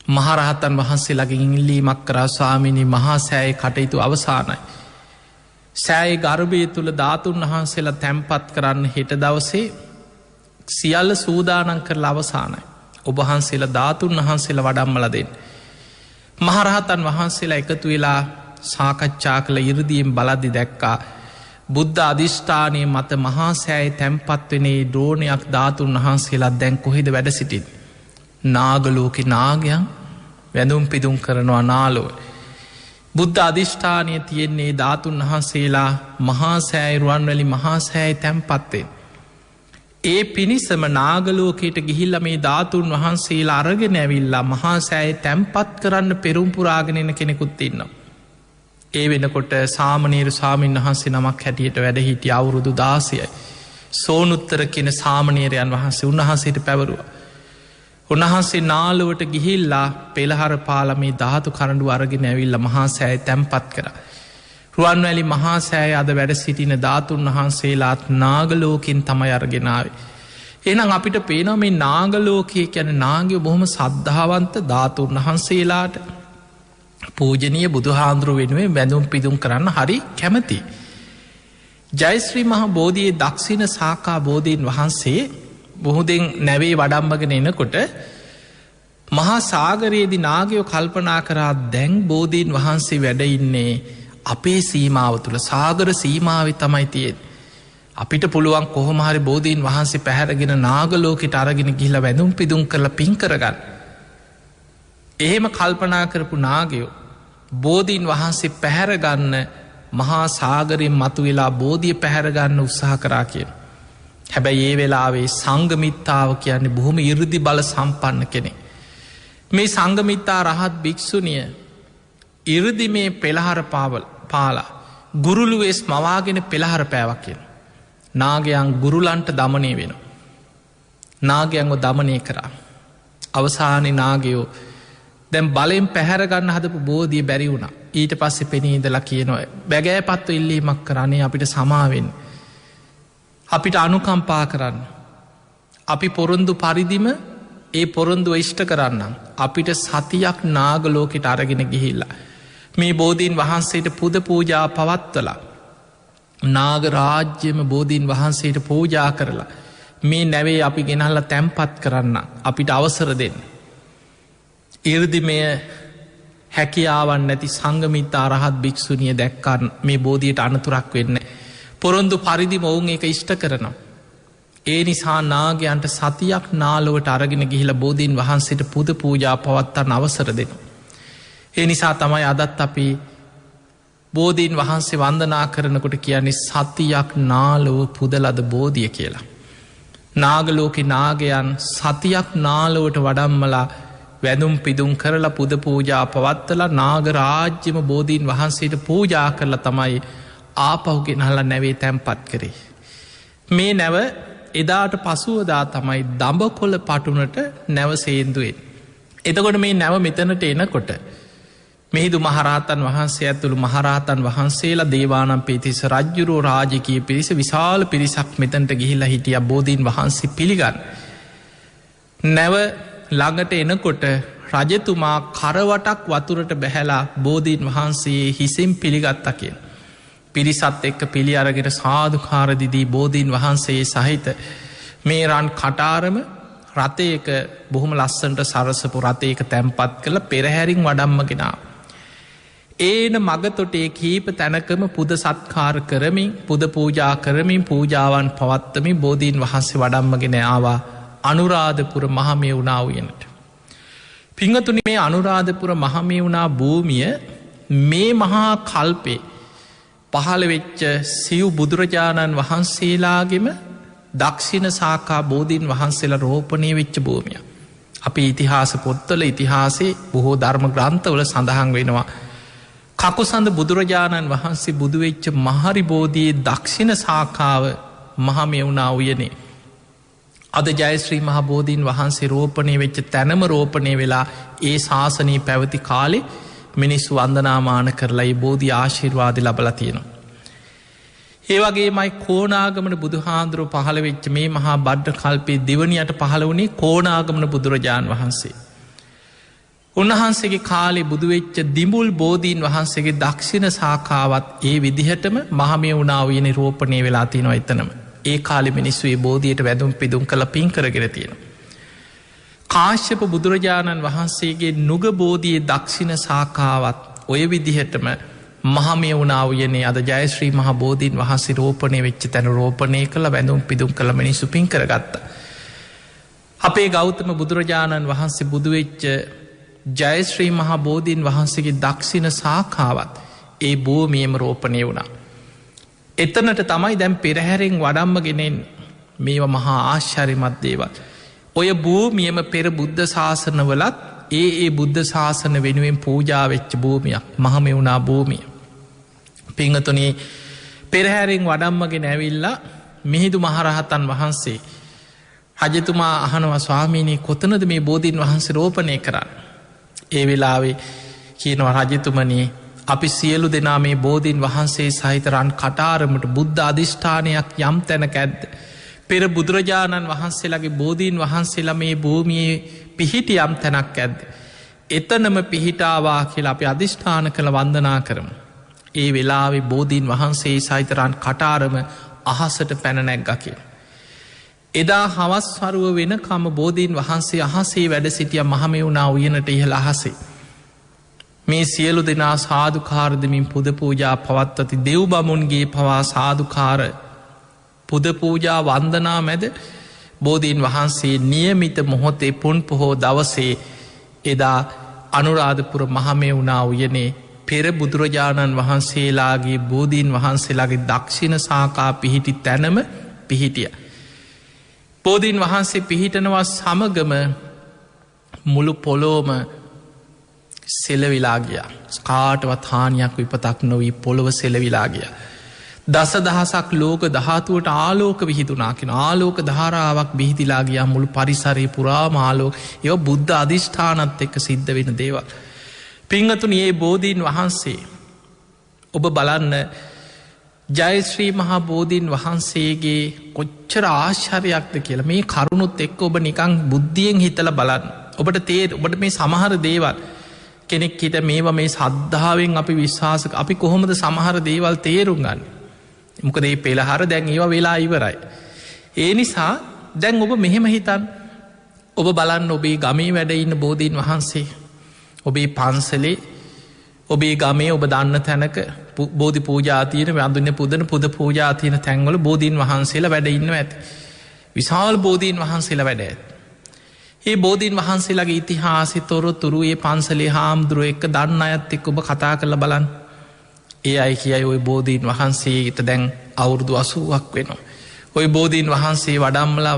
මහරහතන් වහන්සේලාගේ ඉල්ලීමක් කරා ස්වාමිනී මහා සෑය කටයුතු අවසානයි. සෑයි ගර්භය තුළ ධාතුන් වහන්සේලා තැන්පත් කරන්න හෙට දවසේ සියල්ල සූදානන් කරලා අවසානයි. ඔබහන්සේලා ධාතුන් වහන්සේලා වඩම්මල දෙන්න. මහරහතන් වහන්සේලා එකතු වෙලා සාකච්ඡා කළ ඉරදියෙන් බලද්දි දැක්කා. බුද්ධ අධිෂ්ඨානය මත මහා සෑයි තැන්පත්වනේ ද්‍රෝණයක් ධාතුන් වහන්සේලා දැන් කොහෙද වැඩ සිටින්. නාගලෝක නාගයන් වැඳුම් පිදුම් කරනවා නාලොව. බුද්ධ අධිෂ්ඨානය තියෙන්නේ ධාතුන් වහන්සේලා මහා සෑයි රුවන්වැලි මහා සෑයි තැන්පත්තෙන්. ඒ පිණිසම නාගලෝකයට ගිහිල්ල මේ ධාතුන් වහන්සේලා අරගෙන ඇවිල්ලා මහා සෑයි තැන්පත් කරන්න පෙරුම්පුරාගෙනෙන කෙනෙකුත් ඉන්නවා. ඒ වෙනකොට සාමනීර සාමීන් වහන්සේ නමක් හැටියට වැඩ හිටිය අවුරුදු 16යි. සෝනුත්තර කියන සාමනීරයන් වහන්සේ උන්වහන්සේට පැවරුව. උන්වහන්සේ නාලුවට ගිහිල්ලා පෙළහර පාලමේ ධාතු කරඩු අරගෙන ඇවිල්ල මහා සෑය තැන්පත් කර. රුවන්වැලි මහා සෑය අද වැඩ සිටින ධාතුන් වහන්සේලාත් නාගලෝකින් තමයි අරගෙනාවේ. එනම් අපිට පේනවා මේ නාගලෝකය ගැන නාගය බොහොම සද්ධාවන්ත ධාතුන් වහන්සේලාට පූජනීය බුදුහාන්දුරු වෙනුවෙන් වැඳුම් පිදුම් කරන්න හරි කැමති. ජයශ්‍රී මහ බෝධයේ දක්ෂිණ සාකා බෝධීන් වහන්සේ බොහොදෙන් නැවේ වඩම්බගෙන එනකොට මහා සාගරයේදි නාගයෝ කල්පනා කරා දැන් බෝධීන් වහන්සේ වැඩඉන්නේ අපේ සීමාව තුළ සාගර සීමාව තමයි තියෙන්. අපිට පුළුවන් කොහොමහරි බෝධීන් වහන්සේ පැහැරගෙන නාගලෝකට අරගෙන ගිහිල වැඳුම් පිදුම් කරලා පින් කරගන්න. එහෙම කල්පනා කරපු නාගයෝ බෝධීන් වහන්සේ පැහැරගන්න මහා සාගරයෙන් මතු වෙලා බෝධිය පැහැරගන්න උත්සාහ කරා කියන. හැබැයි ඒ වෙලාවේ සංගමිත්තාව කියන්නේ බොහොම ඉරදි බල සම්පන්න කෙනෙ. මේ සංගමිත්තා රහත් භික්‍ෂුණිය ඉරදි මේ පෙළහර පාලා ගුරුළුවෙස් මවාගෙන පෙළහර පෑවක් කියන. නාගයන් ගුරුලන්ට දමනය වෙන. නාගයන්ව දමනය කරා. අවසානි නාගයෝ දැම් බලෙන් පැහැරගන්න හදපු බෝධිය බැරි වුණ. ඊට පස්සෙ පෙනීදලා කියනවා බැගෑ පත්ව ඉල්ලීමක් කරන්නේ අපිට සමාවෙන්. අපිට අනුකම්පා කරන්න. අපි පොරොන්දු පරිදිම ඒ පොරොන්දුව ඉෂ්ට කරන්නම්. අපිට සතියක් නාගලෝකෙට අරගෙන ගිහිල්ලා. මේ බෝධීන් වහන්සේට පුද පූජා පවත්වලා. නාග රාජ්‍යම බෝධීන් වහන්සේට පූජා කරලා. මේ නැවේ අපි ගෙනහල්ල තැම්පත් කරන්න අපිට අවසර දෙන්න. ඉර්දිමය හැකියාවන් නැති සංගමිතා රහත් භික්‍ෂුණිය දැක්කන්න මේ බෝධියට අනතුරක් වෙන්න. පොරොන්දු පරිදි මොවුන් එක ඉෂ්ට කරනවා. ඒ නිසා නාගයන්ට සතියක් නාලොවට අරගෙන ගිහිල බෝධීන් වහන්සේට පුද පූජා පවත්තන්න අවසර දෙන. ඒ නිසා තමයි අදත් අපි බෝධීන් වහන්සේ වන්දනා කරනකොට කියන්නේ සතියක් නාලොව පුදලද බෝධිය කියලා. නාගලෝක නාගයන් සතියක් නාලොවට වඩම්මලා වැදුම් පිදුම් කරලා පුද පූජා පවත්තලා නාගරාජ්‍යම බෝධීන් වහන්සේට පූජා කරලා තමයි ආපහුගෙන හල නැවේ තැන්පත් කරේ. මේ නැව එදාට පසුවදා තමයි දඹකොල පටුනට නැව සේන්දුවෙන්. එතකොට මේ නැව මෙතනට එනකොට මෙහිදු මහරහතන් වහන්සේ ඇතුළු මහරහතන් වහන්සේලා දේවානම් පිතිස රජ්ජුරෝ රාජකය පිරිස විශාල පිරිසක් මෙතැන්ට ගිහිල්ලා හිටිය බෝධීන් වහන්සේ පිළිගන්න. නැව ළඟට එනකොට රජතුමා කරවටක් වතුරට බැහැලා බෝධීන් වහන්සේ හිසෙන් පිළිගත්තා කියෙන්. පිරිසත් එක්ක පිළි අරගෙන සාධකාරදිදී බෝධීන් වහන්සේ සහිත මේ රන් කටාරම රථයක බොහොම ලස්සන්ට සරසපු රථයක තැන්පත් කළ පෙරහැරින් වඩම්මගෙනාව. ඒන මගතොටේ කීප තැනකම පුද සත්කාර කරමින් පුද පූජා කරමින් පූජාවන් පවත්තමින් බෝධීන් වහන්සේ වඩම්මගෙන ආවා අනුරාධපුර මහමේ වුණා වයනට. පිංහතුනි මේ අනුරාධපුර මහමේ වුණා භූමිය මේ මහා කල්පේ පහළ වෙච්ච සිව් බුදුරජාණන් වහන්සේලාගෙම දක්ෂිණ සාකා බෝධීන් වහන්සේලා රෝපණය වෙච්ච භූමිය. අපි ඉතිහාස පොත්තල ඉතිහාසේ බොහෝ ධර්ම ග්‍රන්ථවල සඳහන් වෙනවා. කකුසඳ බුදුරජාණන් වහන්සේ බුදුවෙච්ච මහරි බෝධයේ දක්ෂිණ සාකාව මහමෙවුනා උයනේ. අද ජයශ්‍රී මහබෝධීන් වහන්සේ රෝපණය වෙච්ච තැනම රෝපණය වෙලා ඒ ශාසනී පැවති කාලෙ මිනිස්සු වන්දනාමාන කරලා බෝධී ආශිර්වාද ලබල තියෙනවා. ඒවගේ මයි කෝනාගමන බුදුහාන්දුරුව පහළ වෙච්ච මේ මහා බද්ධ කල්පේ දෙවනියට පහළ වුණේ කෝනාගමන බුදුරජාණන් වහන්සේ. උන්වහන්සේගේ කාලේ බුදුවෙච්ච දිඹුල් බෝධීන් වහන්සේගේ දක්ෂිණ සාකාවත් ඒ විදිහටම මහමය වුණාවයන රෝපණය වෙලා තියෙනවා එතනම. ඒ කාලෙ මිනිස්සු ඒ බෝධියට වැදුම් පිදුම් කළ පින් කරගෙන තියෙනවා. කාශ්‍යප බුදුරජාණන් වහන්සේගේ නුග බෝධියේ දක්ෂිණ සාකාවත් ඔය විදිහටම මහමය වුණාවයනේ අද ජයශ්‍රී මහ බෝධීන් වහන්සේ රෝපණය වෙච්ච තැන රෝපණය කළ වැඳුම් පිදුම් කළ මිනිස්සු පින් කරගත්ත. අපේ ගෞතම බුදුරජාණන් වහන්සේ බුදුවෙච්ච ජයශ්‍රී මහා බෝධීන් වහන්සේගේ දක්ෂිණ සාකාවත් ඒ භූමියම රෝපණය වුණා. එතනට තමයි දැම් පෙරහැරෙන් වඩම්මගෙනෙන් මේවා මහා ආශ්චරිමත් දේවල්. ඔය භූමියම පෙර බුද්ධ ශාසනවලත් ඒ බුද්ධ ශාසන වෙනුවෙන් පූජාවෙච්ච භූමියක් මහමෙවුණා භූමිය. පිංහතුනේ පෙරහැරෙන් වඩම්මගෙන ඇවිල්ලා මිහිදු මහරහතන් වහන්සේ රජතුමා අහනවා ස්වාමීනී කොතනද මේ බෝධීන් වහන්සේ රෝපණය කරන්න. ඒ වෙලාවේ කියනවා රජතුමනී අපි සියලු දෙනා මේ බෝධීන් වහන්සේ සහිතරන් කටාරමට බුද්ධ අධිෂ්ඨානයක් යම් තැනක ඇද්ද. පෙර බුදුරජාණන් වහන්සේලාගේ බෝධීන් වහන්සේලා මේ භූමියේ පිහිටි යම් තැනක් ඇද්ද. එතනම පිහිටාවා කියලා අපි අධිෂ්ඨාන කළ වන්දනා කරමු. ඒ වෙලාවේ බෝධීන් වහන්සේ සහිතරන් කටාරම අහසට පැනනැක්ගකිල්. එදා හවස්වරුව වෙනකම බෝධීන් වහන්සේ අහසේ වැඩ සිටිය මහමෙවුණා උයනට ඉහළ අහසේ. මේ සියලු දෙනා සාධකාරදමින් පුද පූජා පවත්වති දෙව් බමුන්ගේ පවා සාධකාර පුද පූජා වන්දනා මැද බෝධීන් වහන්සේ නියමිත මොහොතේ පුන් පොහෝ දවසේ එදා අනුරාධපුර මහමෙවුණා උයනේ පෙර බුදුරජාණන් වහන්සේලාගේ බෝධීන් වහන්සේලාගේ දක්ෂිණ සාකා පිහිටි තැනම පිහිටිය. බෝධීන් වහන්සේ පිහිටනවා සමගම මුළු පොලෝම සෙලවිලා ගියා. කාටවත් හානියක් විපතක් නොවී පොළොව සෙලවිලා ගියා. දස දහසක් ලෝක ධාතුවට ආලෝක විහිදුනා කෙන ආලෝක ධාරාවක් බිහිදිලා ගියා මුළු පරිසරයේ පුරාම ආලෝක. ඒවා බුද්ධ අධිෂ්ඨානත් එක්ක සිද්ධ වෙන දේවල්. පිංගතුනි, මේ බෝධීන් වහන්සේ ඔබ බලන්න ජයශ්‍රී මහා බෝධීන් වහන්සේගේ කොච්චර ආශ්චර්යයක්ද කියලා මේ කරුණුත් එක්ක ඔබ නිකං බුද්ධියෙන් හිතලා බලන්න. ඔබට මේ සමහර දේවල් කෙනෙක් හිට මේවා මේ සද්ධාවෙන් අපි විශ්වාසක අපි කොහොමද සමහර දේවල් තේරුම් ගන්න. මොකද මේ පෙළහර දැන් ඒවා වෙලා ඉවරයි. ඒ නිසා දැන් ඔබ මෙහෙම හිතන් ඔබ බලන්න ඔබේ ගමේ වැඩ ඉන්න බෝධීන් වහන්සේ ඔබේ පන්සලේ ඔබේ ගමේ ඔබ දන්න තැනක බෝධි පූජාතියන වැඳුන්න පුදන පුද පූජාතියන තැන්වල බෝධීන් වහන්සේලා වැඩ ඉන්න ඇති. විශාල් බෝධීන් වහන්සේලා වැඩ ඇත්. ඒ බෝධීන් වහන්සේලාගේ ඉතිහාසි තොරතුරු ඒ පන්සලේ හාමුදුරුව එක්ක දන්න අයත් එක් ඔබ කතා කරල බලන්. ඒ අයි කියයි ඔය බෝධීන් වහන්සේට දැන් අවුරුදු 80ක් වෙනවා. ඔය බෝධීන් වහන්සේ වඩම්මලා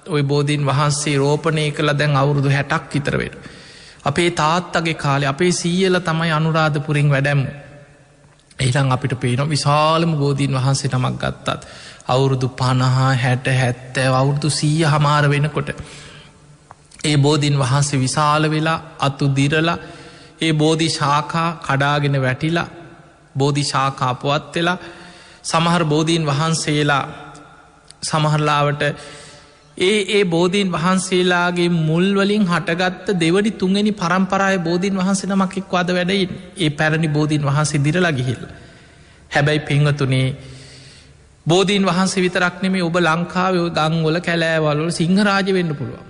ඔය බෝධීන් වහන්සේ රෝපණය කළ දැන් අවුරුදු 60ක් විතර වෙන. අපේ තාත්තගේ කාලේ අපේ සීයල තමයි අනුරාධපුරින් වැඩැම්. එහිලං අපිට පේන විශාලම බෝධීන් වහන්සේ නමක් ගත්තත් අවුරුදු 50 60 70 අවුරුදු 100 හමාර වෙනකොට ඒ බෝධීන් වහන්සේ විශාල වෙලා අතු දිරලා ඒ බෝධි ශාඛා කඩාගෙන වැටිලා බෝධි ශාඛා පුවත් වෙලා සමහර බෝධීන් වහන්සේලා සමහරලාවට ඒ බෝධීන් වහන්සේලාගේ මුල්වලින් හටගත්ත දෙවනි තුන්ගනි පරම්පරාය බෝධීන් වහන්සේ නමක් එක්වාද වැඩයින් ඒ පැරණි බෝධීන් වහන්සේ දිරලා ගිහිල්ල. හැබැයි පිංහතුනේ බෝධීන් වහන්සේ විතරක් නෙමේ ඔබ ලංකාවේ ගංවල කැලෑවල්වල සිංහරාජ වෙන්න පුළුවන්.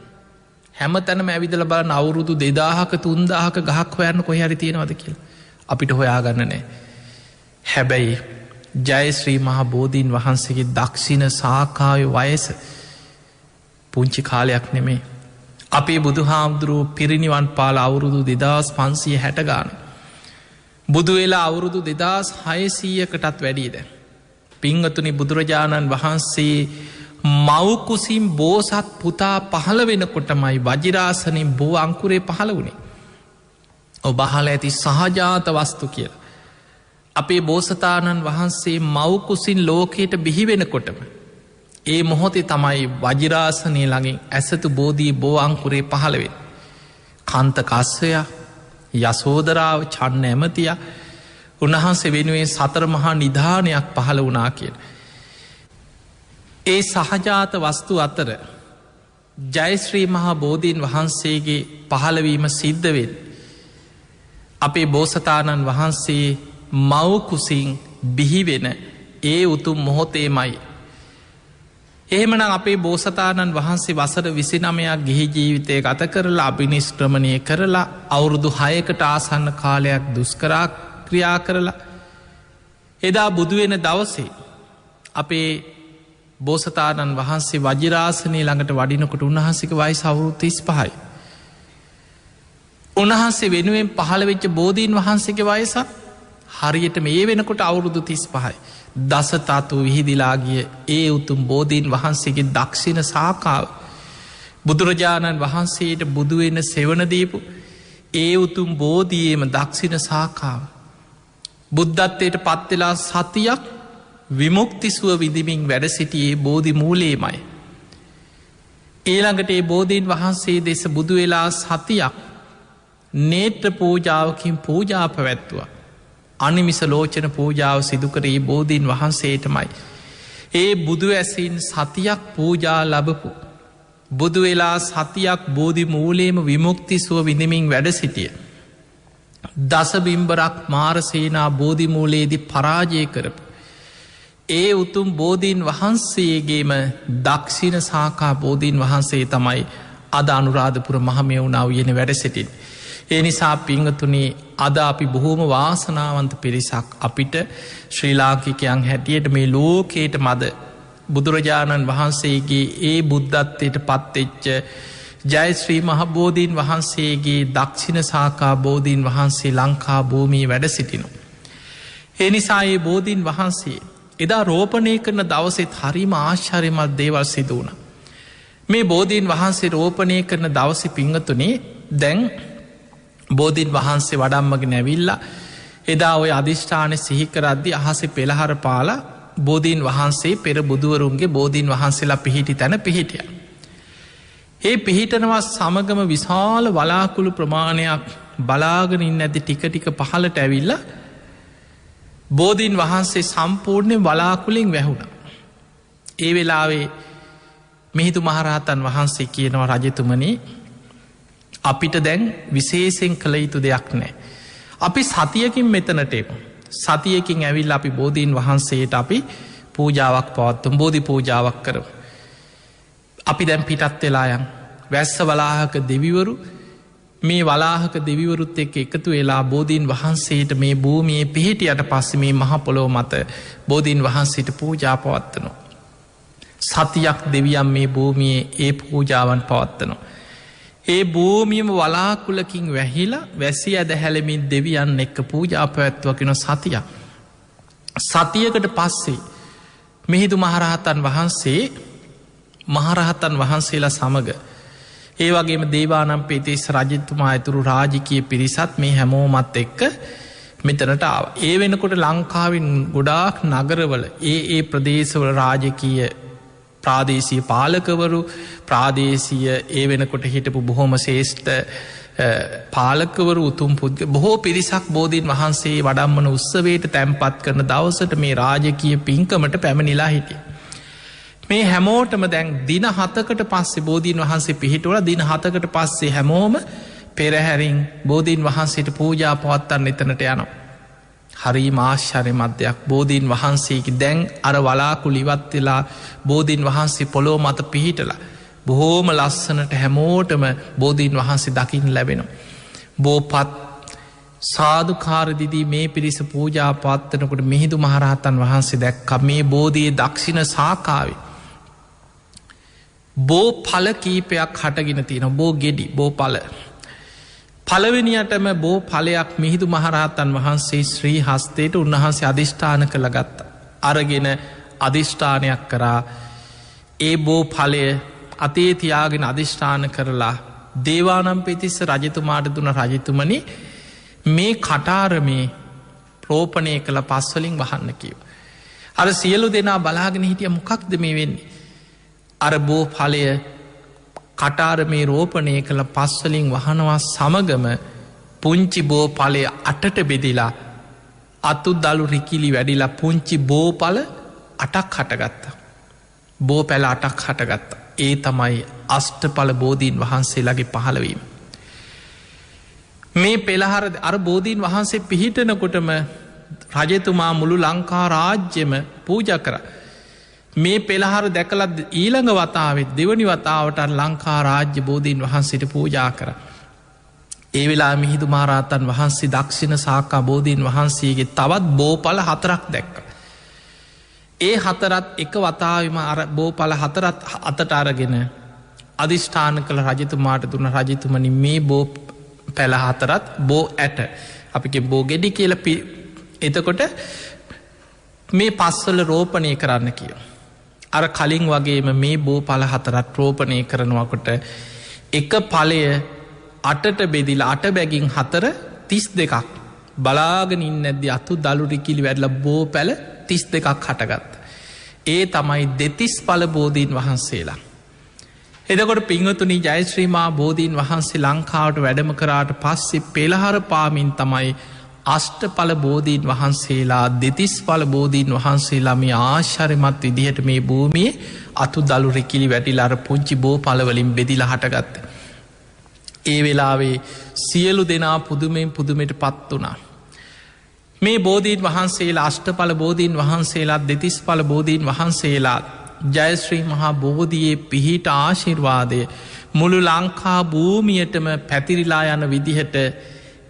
හැම තැනම ඇවිදල බලන අවුරුදු 2000ක 3000ක ගහක් හොයන්න කොහරි තියෙනවද කියලා අපිට හොයාගන්න නෑ. හැබැයි ජයශ්‍රී මහා බෝධීන් වහන්සේගේ දක්ෂිණ සාකාවේ වයස පුංචි කාලයක් නෙමේ. අපේ බුදු හාමුදුරුව පිරිනිවන් පාල අවුරුදු 2560 ගාන. බුදු වෙලා අවුරුදු 2600කටත් වැඩීද. පිංගතුනි, බුදුරජාණන් වහන්සේ මවකුසින් බෝසත් පුතා පහළ වෙනකොටමයි වජිරාසනින් බෝ අංකුරේ පහළ වුණේ. ඔබහල ඇති සහජාත වස්තු කියලා. අපේ බෝසතාණන් වහන්සේ මවකුසින් ලෝකයට බිහිවෙනකොටම ඒ මොහොතේ තමයි වජිරාසනය ළඟින් ඇසතු බෝධී බෝ අංකුරේ පහළවෙන්. කන්ත කස්සය යසෝදරාව චන්න ඇමතිය උන්වහන්සේ වෙනුවෙන් සතර මහා නිධානයක් පහළ වුණා කියන. ඒ සහජාත වස්තු අතර ජයශ්‍රී මහා බෝධීන් වහන්සේගේ පහළවීම සිද්ධවෙන්. අපේ බෝසතාණන් වහන්සේ මවකුසින් බිහිවෙන ඒ උතුම් මොහොතේමයි. එහෙමන අපේ බෝසතාණන් වහන්සේ වසර 29ක් ගිහි ජීවිතය ගත කරලා අභිනිෂ්ක්‍රමණය කරලා අවුරුදු 6කට ආසන්න කාලයක් දුෂ්කරා ක්‍රියා කරලා එදා බුදුවෙන දවසේ අපේ බෝසතාණන් වහන්සේ වජිරාසනය ළඟට වඩිනකොට උන්වහන්සේක වයස අවුරුදු 35යි. උන්වහන්සේ වෙනුවෙන් පහළ වෙච්ච බෝධීන් වහන්සේගේ වයස හරියට මේ වෙනකොට අවුරුදු 35යි. දසතතු විහිදිලාගිය ඒ උතුම් බෝධීන් වහන්සේගේ දක්ෂිණ සාකාව බුදුරජාණන් වහන්සේට බුදුවෙන්න සෙවනදීපු ඒ උතුම් බෝධියේම දක්ෂිණ සාකාව බුද්ධත්වයට පත්වෙලා සතියක් විමුක්තිසුව විදිමින් වැඩ සිටියේ බෝධි මූලේමයි. ඊළඟට ඒ බෝධීන් වහන්සේ දෙස බුදුවෙලා සතියක් නේත්‍ර පූජාවකින් පූජා පැවැත්තුවා. අනිමිස ලෝචන පූජාව සිදුකරේ බෝධීන් වහන්සේටමයි. ඒ බුදු ඇසින් සතියක් පූජා ලබපු. බුදු වෙලා සතියක් බෝධි මූලේම විමුක්තිසුව විඳමින් වැඩ සිටිය. දසබිම්බරක් මාරසේනා බෝධිමූලයේදී පරාජය කරපු. ඒ උතුම් බෝධීන් වහන්සේගේම දක්ෂිණ සාකා බෝධීන් වහන්සේ තමයි අද අනුරාධපුර මහමෙවුනාව යෙන වැඩ සිටින්. ඒ නිසා පිංගතුනේ අද අපි බොහෝම වාසනාවන්ත පිරිසක් අපිට ශ්‍රී ලාංකිකයන් හැටියට මේ ලෝකයට මද බුදුරජාණන් වහන්සේගේ ඒ බුද්ධත්වයට පත්වෙච්ච ජයශ්‍රී මහබෝධීන් වහන්සේගේ දක්ෂිණ සාකා බෝධීන් වහන්සේ ලංකා භූමී වැඩ සිටිනු. ඒ නිසා ඒ බෝධීන් වහන්සේ එදා රෝපණය කරන දවසෙත් හරිම ආශ්චර්යමත් දේවල් සිදුවන. මේ බෝධීන් වහන්සේ රෝපණය කරන දවස පිංගතුනේ දැන් බෝධීන් වහන්සේ වඩම්මගෙන ඇවිල්ලා එදා ඔය අධිෂ්ඨානය සිහිකරද්දි අහසේ පෙළහර පාලා බෝධීන් වහන්සේ පෙර බුදුවරුන්ගේ බෝධීන් වහන්සේලා පිහිටි තැන පිහිටිය. ඒ පිහිටනවා සමගම විශාල වලාකුළු ප්‍රමාණයක් බලාගෙනින් ඇති ටික ටික පහලට ඇවිල්ල බෝධීන් වහන්සේ සම්පූර්ණය වලාකුලින් වැැහුණ. ඒ වෙලාවේ මිහිදු මහරහතන් වහන්සේ කියනවා රජතුමනි අපිට දැන් විශේෂෙන් කළ යුතු දෙයක් නෑ. අපි සතියකින් මෙතනට එමු. සතියකින් ඇවිල් අපි බෝධීන් වහන්සේට අපි පූජාවක් පවත්තුම් බෝධි පූජාවක් කරමු. අපි දැන් පිටත් වෙලායන් වැස්ස වලාහක දෙවිවරු මේ වලාහක දෙවිවරුත් එක්ක එකතු වෙලා බෝධීන් වහන්සේට මේ භූමියේ පිහිටියට පස්ස මේ මහපොලෝ මත බෝධීන් වහන්සේට පූජා පවත්වනවා. සතියක් දෙවියම් මේ භූමියේ ඒ පූජාවන් පවත්වනවා. ඒ භූමියම වලාකුලකින් වැහිලා වැසි ඇද හැලමින් දෙවියන් එක්ක පූජා පැවැත්වකෙන සතියක්. සතියකට පස්සේ මිහිදු මහරහතන් වහන්සේ මහරහතන් වහන්සේලා සමඟ ඒ වගේම දේවානම් පේතේස් රජතුමා ඇතුරු රාජිකය පිරිසත් මේ හැමෝමත් එක්ක මෙතනට ආව. ඒ වෙනකොට ලංකාවෙන් ගොඩාක් නගරවල ඒ ප්‍රදේශවල රාජකීය ප්‍රාදේශීය පාලකවරු ප්‍රාදේශීය ඒ වෙනකොට හිටපු බොහොම ශේෂ්ඨ පාලකවරු උතුම් පුද්ග බොහෝ පිරිසක් බෝධීන් වහන්සේ වඩම්මන උත්සවයට තැන්පත් කරන දවසට මේ රාජකීය පින්කමට පැමිණිලා හිටිය. මේ හැමෝටම දැන් දින 7කට පස්සේ බෝධීන් වහන්සේ පිහිටවල දින 7කට පස්සේ හැමෝම පෙරහැරින් බෝධීන් වහන්සේට පූජා පවත්තන්න එතනට යනවා. හරි මාශ්චර්ය මධ්‍යයක් බෝධීන් වහන්සේකි දැන් අර වලාකුළු ඉවත් වෙලා බෝධීන් වහන්සේ පොළොව මත පිහිටලා බොහෝම ලස්සනට හැමෝටම බෝධීන් වහන්සේ දකින්න ලැබෙනවා. බෝපත් සාධකාරදිදී මේ පිරිස පූජා පවත්වනකොට මිහිදු මහරහතන් වහන්සේ දැක්ක මේ බෝධයේ දක්ෂිණ සාකාවේ බෝ පල කීපයක් හටගෙන තියෙන බෝ ගෙඩි බෝ පල පළවෙනියටම බෝ පලයක් මිහිදු මහරහතන් වහන්සේ ශ්‍රී හස්තයට උන්වහන්සේ අධිෂ්ඨාන කළ ගත්ත. අරගෙන අධිෂ්ඨානයක් කරා ඒ බෝ පලය අතේ තියාගෙන අධිෂ්ඨාන කරලා දේවානම් පෙතිස්ස රජතුමාට දුන රජතුමනි මේ කටාරමේ රෝපණය කළ පස්වලින් වහන්න කිව. අර සියලු දෙනා බලාගෙන හිටිය මොකක්ද මේ වෙන්නේ. අර බෝ පලය කටාර මේ රෝපණය කළ පස්වලින් වහනවා සමගම පුංචි බෝ පලය අටට බෙදිලා අතු දළු රිකිලි වැඩිලා පුංචි බෝපල 8ක් හටගත්ත. බෝ පැල 8ක් හටගත්ත. ඒ තමයි අෂ්ටඵල බෝධීන් වහන්සේලාගේ පහළවීම. මේ පෙළහර අර බෝධීන් වහන්සේ පිහිටනකොටම රජතුමා මුළු ලංකා රාජ්‍යම පූජ කර. මේ පෙළහර දැකලත් ඊළඟ වතාවත් දෙවනි වතාවට ලංකා රාජ්‍ය බෝධීන් වහන්සේට පූජා කර. ඒ වෙලා මිහිදු මහරහතන් වහන්සේ දක්ෂිණ සාකා බෝධීන් වහන්සේගේ තවත් බෝපල 4ක් දැක්ක. ඒ 4ත් එක වතාවම අර බෝපල 4ත් අතට අරගෙන අධිෂ්ඨාන කළ රජතුමාට දුන්න රජතුමනි මේ බෝ පැල 4ත් බෝ ඇට අපිගේ බෝ ගෙඩි කියල එතකොට මේ පස්වල රෝපණය කරන්න කිය. අර කලින් වගේම මේ බෝ පල 4ත් රෝපණය කරනවකොට එක පලය 8ට බෙදිලා 8 බැගින් 4 32ක් බලාගෙනින් ඇද්දි අතු දළුරිකිලි වැඩල බෝ පැල 32ක් හටගත්ත. ඒ තමයි දෙතිස් පල බෝධීන් වහන්සේලා. එදකොට පිංහතුනි ජයශ්‍රීමා බෝධීන් වහන්සේ ලංකාවට වැඩම කරාට පස්සේ පෙළහර පාමින් තමයි අෂ්ටඵල බෝධීන් වහන්සේලා දෙතිස් පල බෝධීන් වහන්සේලා මේ ආශ්චර්යමත් විදිහට මේ භූමියේ අතු දළු රිකිලි වැටිලා අර පුංචි බෝ පලවලින් බෙදිලා හටගත්ත. ඒ වෙලාවේ සියලු දෙනා පුදුමෙන් පුදුමට පත් වුණා. මේ බෝධීන් වහන්සේලා අෂ්ටඵල බෝධීන් වහන්සේලා දෙතිස් පල බෝධීන් වහන්සේලා ජයශ්‍රී මහා බෝධියේ පිහිට ආශිර්වාදය මුළු ලංකා භූමියටම පැතිරිලා යන විදිහට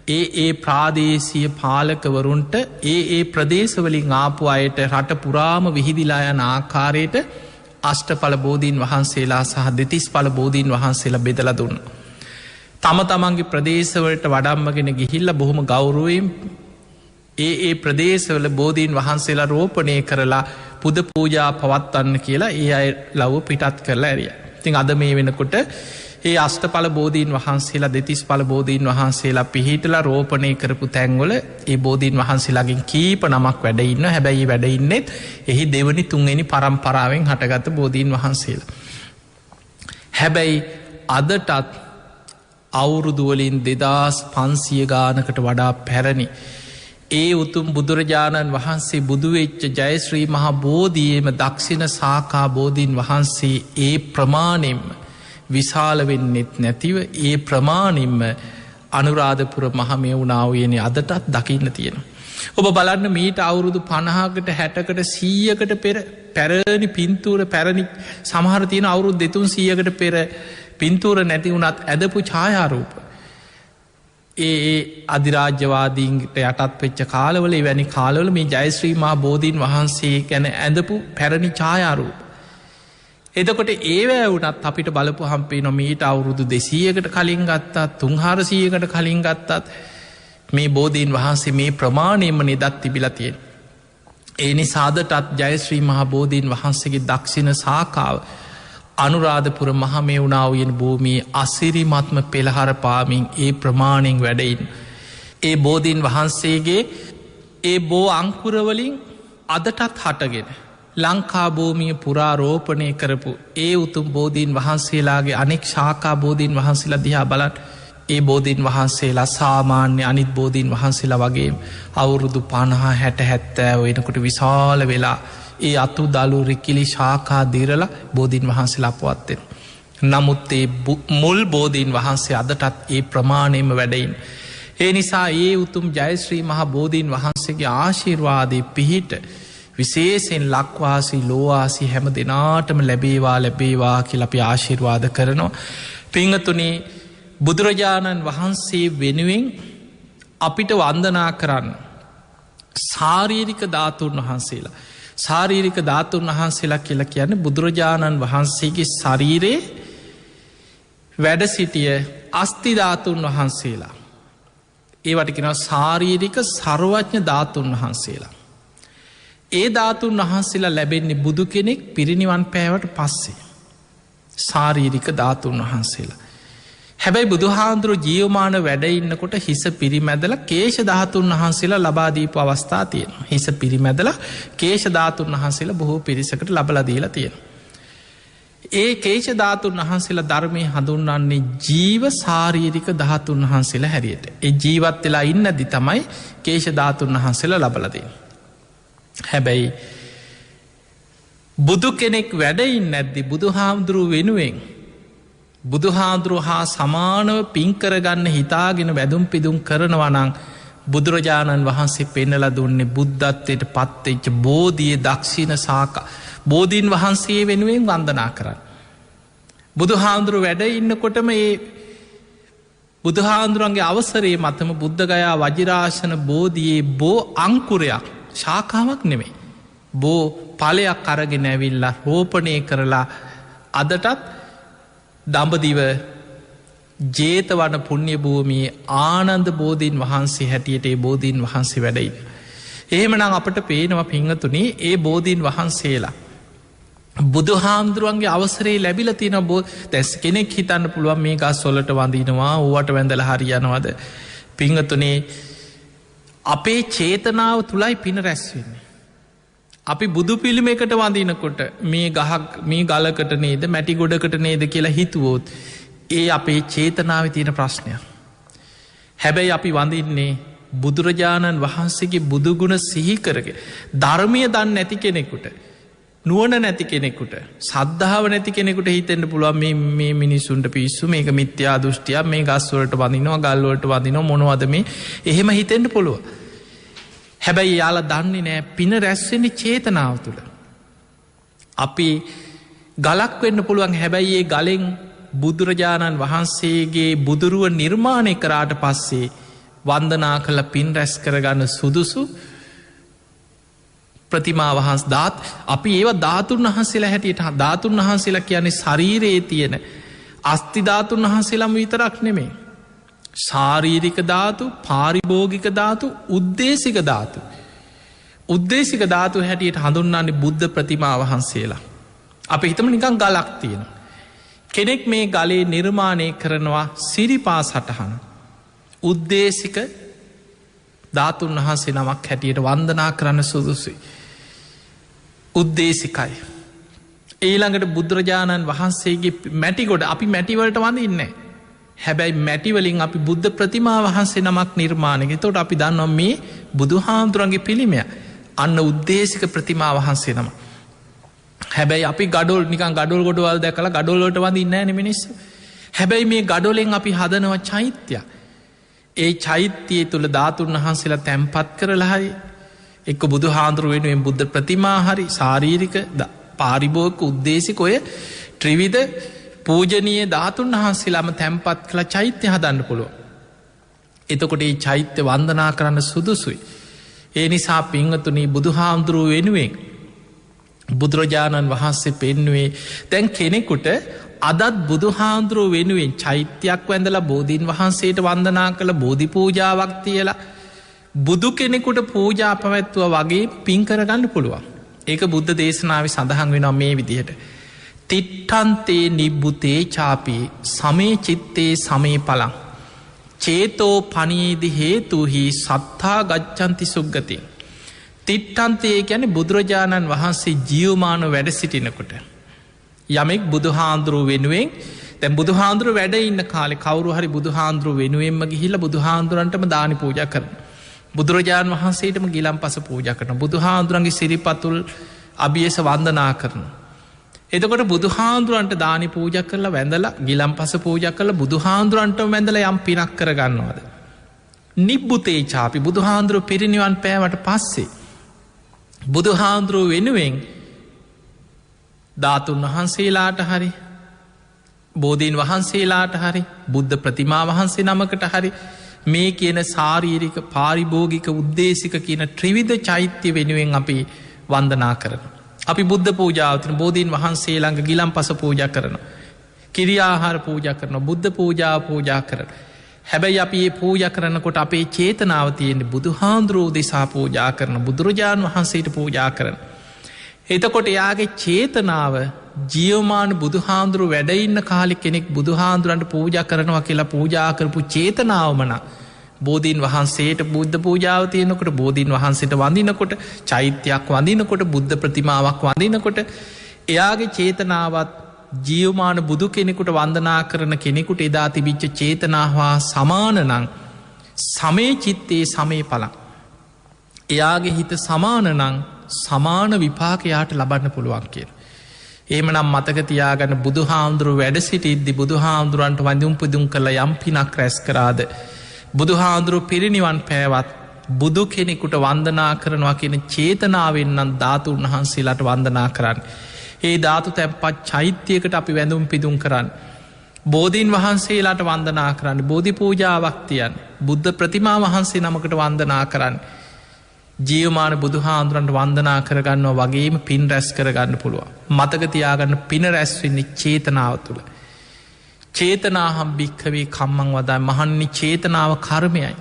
ඒ ප්‍රාදේශීය පාලකවරුන්ට ඒ ප්‍රදේශවලින් ආපු අයට රට පුරාම විහිදිලා යන ආකාරයට අෂ්ටඵල බෝධීන් වහන්සේලා සහ දෙතිස් පල බෝධීන් වහන්සේලා බෙදල දුන්න. තම තමන්ගේ ප්‍රදේශවලට වඩම්මගෙන ගිහිල්ල බොහොම ගෞරුවයෙන් ඒ ප්‍රදේශවල බෝධීන් වහන්සේලා රෝපණය කරලා පුද පූජා පවත්වන්න කියලා ඒ අය ලව පිටත් කරලා ඇරිය. තින් අද මේ වෙනකොට ඒ අෂ්ටඵල බෝධීන් වහන්සේලා දෙතිස් පල බෝධීන් වහන්සේලා පිහිටලා රෝපණය කරපු තැන්වල ඒ බෝධීන් වහන්සේලාගෙන් කීප නමක් වැඩඉන්න හැබැයි වැඩඉන්නෙත් එහි දෙවනි තුන්වෙනි පරම්පරාවෙන් හටගත බෝධීන් වහන්සේලා. හැබැයි අදටත් අවුරුදුවලින් 2500 ගානකට වඩා පැරණි ඒ උතුම් බුදුරජාණන් වහන්සේ බුදුවෙච්ච ජයශ්‍රී මහා බෝධියේම දක්ෂිණ සාකා බෝධීන් වහන්සේ ඒ ප්‍රමාණෙම විශාල වෙන්නෙත් නැතිව ඒ ප්‍රමාණින්ම අනුරාධපුර මහමෙවුනාවයන අදටත් දකින්න තියෙන. ඔබ බලන්න මීට අවුරුදු 50කට 60කට 100කට පෙර පැරණි පින්තූර පැරණි සමහර තියෙන අවුරුදු 200කට පෙර පින්තූර නැති වුණත් ඇදපු ඡායාරූප ඒ අධිරාජ්‍යවාදීන්ට යටත් වෙච්ච කාලවල වැනි කාලවල මේ ජයශ්‍රී මහා බෝධීන් වහන්සේ ගැන ඇඳපු පැරණි ඡායාරූප. එතකොට ඒවැ වුනත් අපිට බලපු හම්පේ නොමීට අවුරුදු 200කට කලින් ගත්තත් 300කට කලින් ගත්තත් මේ බෝධීන් වහන්සේ මේ ප්‍රමාණයම නිදත් තිබිලා තියෙන. ඒ නිසාදටත් ජයශ්‍රී මහා බෝධීන් වහන්සේගේ දක්ෂිණ සාකාව අනුරාධපුර මහමෙවුනාවයන භූමියේ අසිරිමත්ම පෙළහර පාමින් ඒ ප්‍රමාණයෙන් වැඩයින්. ඒ බෝධීන් වහන්සේගේ ඒ බෝ අංකුරවලින් අදටත් හටගෙන. ලංකා භූමිය පුරාරෝපණය කරපු ඒ උතුම් බෝධීන් වහන්සේලාගේ අනෙක් ශාකා බෝධීන් වහන්සේලා දිහා බලත් ඒ බෝධීන් වහන්සේලා සාමාන්‍ය අනිත් බෝධීන් වහන්සේලා වගේ අවුරුදු 50-60-70 වෙනකොට විශාල වෙලා ඒ අතු දළු රිකිලි ශාකා දිරල බෝධීන් වහන්සේලා අපවත්වෙන. නමුත් ඒ මුල් බෝධීන් වහන්සේ අදටත් ඒ ප්‍රමාණයම වැඩයින්. ඒ නිසා ඒ උතුම් ජයශ්‍රී මහා බෝධීන් වහන්සේගේ ආශිර්වාදය පිහිට විශේෂෙන් ලක්වාසී ලෝවාසි හැම දෙනාටම ලැබේවා කියල අපි ආශිර්වාද කරනවා. පිංහතුනේ බුදුරජාණන් වහන්සේ වෙනුවෙන් අපිට වන්දනා කරන්න ශාරීරික ධාතුන් වහන්සේලා. ශාරීරික ධාතුන් වහන්සේලා කියලා කියන්න බුදුරජාණන් වහන්සේගේ ශරීරයේ වැඩ සිටිය අස්තිධාතුන් වහන්සේලා. ඒවට කෙනව ශාරීරික සර්වඥ ධාතුන් වහන්සේලා. ඒ ධාතුන් වහන්සේලා ලැබෙන්නේ බුදු කෙනෙක් පිරිනිවන් පෑවට පස්සේ. ශාරීරික ධාතුන් වහන්සේලා. හැබැයි බුදුහාන්දුරු ජීවමාන වැඩඉන්නකොට හිස පිරිමැදල කේෂ ධාතුන් වහන්සේලා ලබාදීපු අවස්ථා තියෙන. හිස පිරිමැදල කේෂ ධාතුන් වහන්සේලා බොහෝ පිරිසකට ලබලදීලා තියෙන. ඒ කේෂ ධාතුන් වහන්සේලා ධර්මය හඳුන්වන්නේ ජීව ශාරීරික ධාතුන් වහන්සේලා හැරියට. ඒ ජීවත් වෙලා ඉන්නදි තමයි කේෂ ධාතුන් වහන්සේලා ලබලදී. හැබැයි බුදු කෙනෙක් වැඩයින් නැද්දි බුදු හාමුදුරුව වෙනුවෙන් බුදුහාදුරු හා සමානව පින්කරගන්න හිතාගෙන වැදුම් පිදුම් කරනවනං බුදුරජාණන් වහන්සේ පෙන්නල දුන්නේ බුද්ධත්වයට පත්වෙච්ච බෝධිය දක්ෂිණ සාකා බෝධීන් වහන්සේ වෙනුවෙන් වන්දනා කරන්න. බුදුහාදුරු වැඩ ඉන්නකොටම ඒ බුදුහාදුරුවන්ගේ අවසරේ මතම බුද්ධගයා වජිරාශන බෝධයේ බෝ අංකුරයක් ශාකාවක් නෙමේ. බෝ පලයක් අරගෙන ඇවිල්ලා රෝපණය කරලා අදටත් දඹදිව ජේතවන පුුණ්‍ය භූමියේ ආනන්ද බෝධීන් වහන්සේ හැටියට ඒ බෝධීන් වහන්සේ වැඩයින්. එහෙමනම් අපට පේනවා පිංහතුනේ ඒ බෝධීන් වහන්සේලා. බුදුහාමුදුරුවන්ගේ අවසරේ ලැබිල තින බෝ තැස් කෙනෙක් හිතන්න පුළුවන් මේ ගස් සොලට වඳනවා ඕවට වැඳල හරියනවද. පිංහතුනේ අපේ චේතනාව තුළයි පින රැස්වෙන්නේ. අපි බුදු පිළිම එකට වඳනකොට මේ ගහක් මේ ගලකට නේද මැටි ගොඩකට නේද කියලා හිතුවෝත් ඒ අපේ චේතනාව තියෙන ප්‍රශ්නය. හැබැයි අපි වඳින්නේ බුදුරජාණන් වහන්සේගේ බුදුගුණ සිහිකරගේ ධර්මය දන්න නැති කෙනෙකුට නුවන නැති කෙනෙකුට සද්ධාව නැති කෙනෙකුට හිතෙන්ට පුළුවන් මේ මිනිසුන්ට පිස්සු මේක මිත්‍යා දෘෂ්ටිය මේ ගස්වලට වඳනවා ගල්වලට වඳනවා මොනවද මේ එහෙම හිතෙන්ට පුළුව. හැබැයි යාලා දන්නේ නෑ පින රැස්වෙන්නේ චේතනාව තුළ. අපි ගලක් වෙන්න පුළුවන් හැබැයි ඒ ගලෙන් බුදුරජාණන් වහන්සේගේ බුදුරුව නිර්මාණය කරාට පස්සේ වන්දනා කළ පින් රැස් කරගන්න සුදුසු ප්‍රතිමා වහන්ස් දාත් අපි ඒව ධාතුන් වහන්සේලා හැටියට ධාතුන් වහන්සේලා කියන්නේ ශරීරයේ තියෙන අස්තිධාතුන් වහන්සේලාම විතරක් නෙමේ. ශාරීරික ධාතු පාරිභෝගික ධාතු උද්දේශික ධාතු. උද්දේශික ධාතු හැටියට හඳුන්නාන්නේ බුද්ධ ප්‍රතිමා වහන්සේලා. අප හිතම නිකං ගලක් තියෙන. කෙනෙක් මේ ගලේ නිර්මාණය කරනවා සිරිපා සටහන. උද්දේශික ධාතුන් වහන්සේ නමක් හැටියට වන්දනා කරන්න සුදුසුයි. උද්දේශිකයි. ඊළඟට බුදුරජාණන් වහන්සේගේ මැටිගොඩ අපි මැටිවලට වඳ ඉන්න. හැබැයි මැටිවලින් අපි බුද්ධ ප්‍රතිමා වහන්සේ නමක් නිර්මාණය තොට අපි දන්නවා මේ බුදු හාමුදුරන්ගේ පිළිමය අන්න උද්දේශික ප්‍රතිමා වහන්සේ නම. හැබැයි අපි ගඩොල් නිකන් ගඩොල් ගොඩවල් දැකලා ගඩොල්ලට වඳ ඉන්න න මිනිස්ස. හැබැයි මේ ගඩොලෙන් අපි හදනව චෛත්‍යය. ඒ චෛත්‍යය තුළ ධාතුන් වහන්සේලා තැන්පත් කරලාහරි එක්ක බුදු හාන්දුරුව වෙනුවෙන් බුද්ධ ප්‍රතිමා හරි සාරීරික පාරිභෝගික උද්දේශික ඔය ත්‍රිවිධ පූජනීය ධාතුන් වහන්සේලාම තැන්පත් කළ චෛත්‍ය හදන්න පුළුව. එතකොට ඒ චෛත්‍ය වන්දනා කරන්න සුදුසුයි. ඒ නිසා පිංහතුනී බුදු හාමුදුරුව වෙනුවෙන් බුදුරජාණන් වහන්සේ පෙන්නුවේ තැන් කෙනෙකුට අදත් බුදු හාමුදුරුව වෙනුවෙන් චෛත්‍යයක් වැඳලා බෝධීන් වහන්සේට වන්දනා කළ බෝධි පූජාවක් තියලා බුදු කෙනෙකුට පූජා පැවැත්තුව වගේ පින් කරගන්න පුළුවන්. ඒක බුද්ධ දේශනාව සඳහන් වෙනවා මේ විදිහට. තිට්ටන්තේ නිබ්බුතේ චාපී සමේ චිත්තේ සමේ පලං චේතෝ පනීදි හේතුහි සත්තා ගච්චන්ති සුග්ගතින්. තිට්ටන්තේ ගැන බුදුරජාණන් වහන්සේ ජියවමාන වැඩ සිටිනකොට. යමෙක් බුදුහාන්දුරුව වෙනුවෙන් තැන් බුදුහාන්දුරුව වැඩ ඉන්න කාලෙ කවරු හරි බුදුහාන්දුරුව වෙනුවෙන්ම ගිහිල බුදුහාන්දුරන්ටම දානි පූජ කරන. බුදුරජාණන් වහන්සේටම ගිලම් පස පූජ කරන බුදුහාන්දුරන්ගේ සිරිපතුල් අභියස වන්දනා කරන. එතකොට බුදුහාන්දුරන්ට දානි පූජ කරලා වැඳලා ගිලම් පස පූජ කරල බුදුහාන්දුරන්ට වැඳල යම් පිනක් කරගන්නවාද. නිබ්බුතේ චාපි බුදුහාන්දුරුව පිරිනිවන් පෑවට පස්සේ. බුදුහාන්දුරුව වෙනුවෙන් ධාතුන් වහන්සේලාට හරි බෝධීන් වහන්සේලාට හරි බුද්ධ ප්‍රතිමා වහන්සේ නමකට හරි මේ කියන සාරීරික පාරිභෝගික උද්දේශික කියන ත්‍රිවිධ චෛත්‍ය වෙනුවෙන් අපි වන්දනා කරන. අපි බුද්ධ පූජාවතින බෝධීන් වහන්සේ ළඟ ගිලම් පස පූජ කරන. කිරියාහාර පූජ කරන බුද්ධ පූජාව පූජා කරන. හැබැයි අපි ඒ පූජ කරනකොට අපේ චේතනාව තියෙන්නේ බුදු හාන්දුරෝ දෙසා පූජා කරන බුදුරජාණන් වහන්සේට පූජා කරන. එතකොට එයාගේ චේතනාව ජියවමාන බුදුහාන්දුරු වැඩඉන්න කාලි කෙනෙක් බුදුහාන්දුරන්ට පූජ කරනවා කියලා පූජා කරපු චේතනාවමන බෝධීන් වහන්සේට බුද්ධ පූජාව තියනකොට බෝධීන් වහන්සේට වඳිනකොට චෛත්‍යයක් වඳිනකොට බුද්ධ ප්‍රතිමාවක් වඳිනකොට එයාගේ චේතනාවත් ජියවමාන බුදු කෙනෙකුට වන්දනා කරන කෙනෙකුට එදා තිබිච්ච චේතනාවා සමානනං සමේ චිත්තේ සමේ පලක්. එයාගේ හිත සමානනං සමාන විපාකයාට ලබන්න පුළුවන් කියල. ඒමනම් මතකතියාගන්න බුදු හාමුදුරුව වැඩ සිටිද්දි බුදු හාමුදුරුවන්ට වඳුම් පුදුම් කළ යම් පිනක් රැස් කරාද. බුදු හාමුදුරුව පිරිනිවන් පෑවත් බුදු කෙනෙකුට වන්දනා කරනවා කියන චේතනාවෙන්නම් ධාතුන් වහන්සේලාට වන්දනා කරන්න. ඒ ධාතු තැන්පත් චෛත්‍යයකට අපි වැඳුම් පිදුම් කරන්න. බෝධීන් වහන්සේලාට වන්දනා කරන්න බෝධි පූජාවක් තියන් බුද්ධ ප්‍රතිමා වහන්සේ නමකට වන්දනා කරන්න. ජියවමාන බුදුහාන්දුරන්ට වන්දනා කරගන්නවා වගේම පින් රැස් කරගන්න පුළුව. මතකතියාගන්න පින රැස්වෙන්නේ චේතනාව තුළ. චේතනාහම් භික්කවේ කම්මං වදා මහන්නේ චේතනාව කර්මයයි.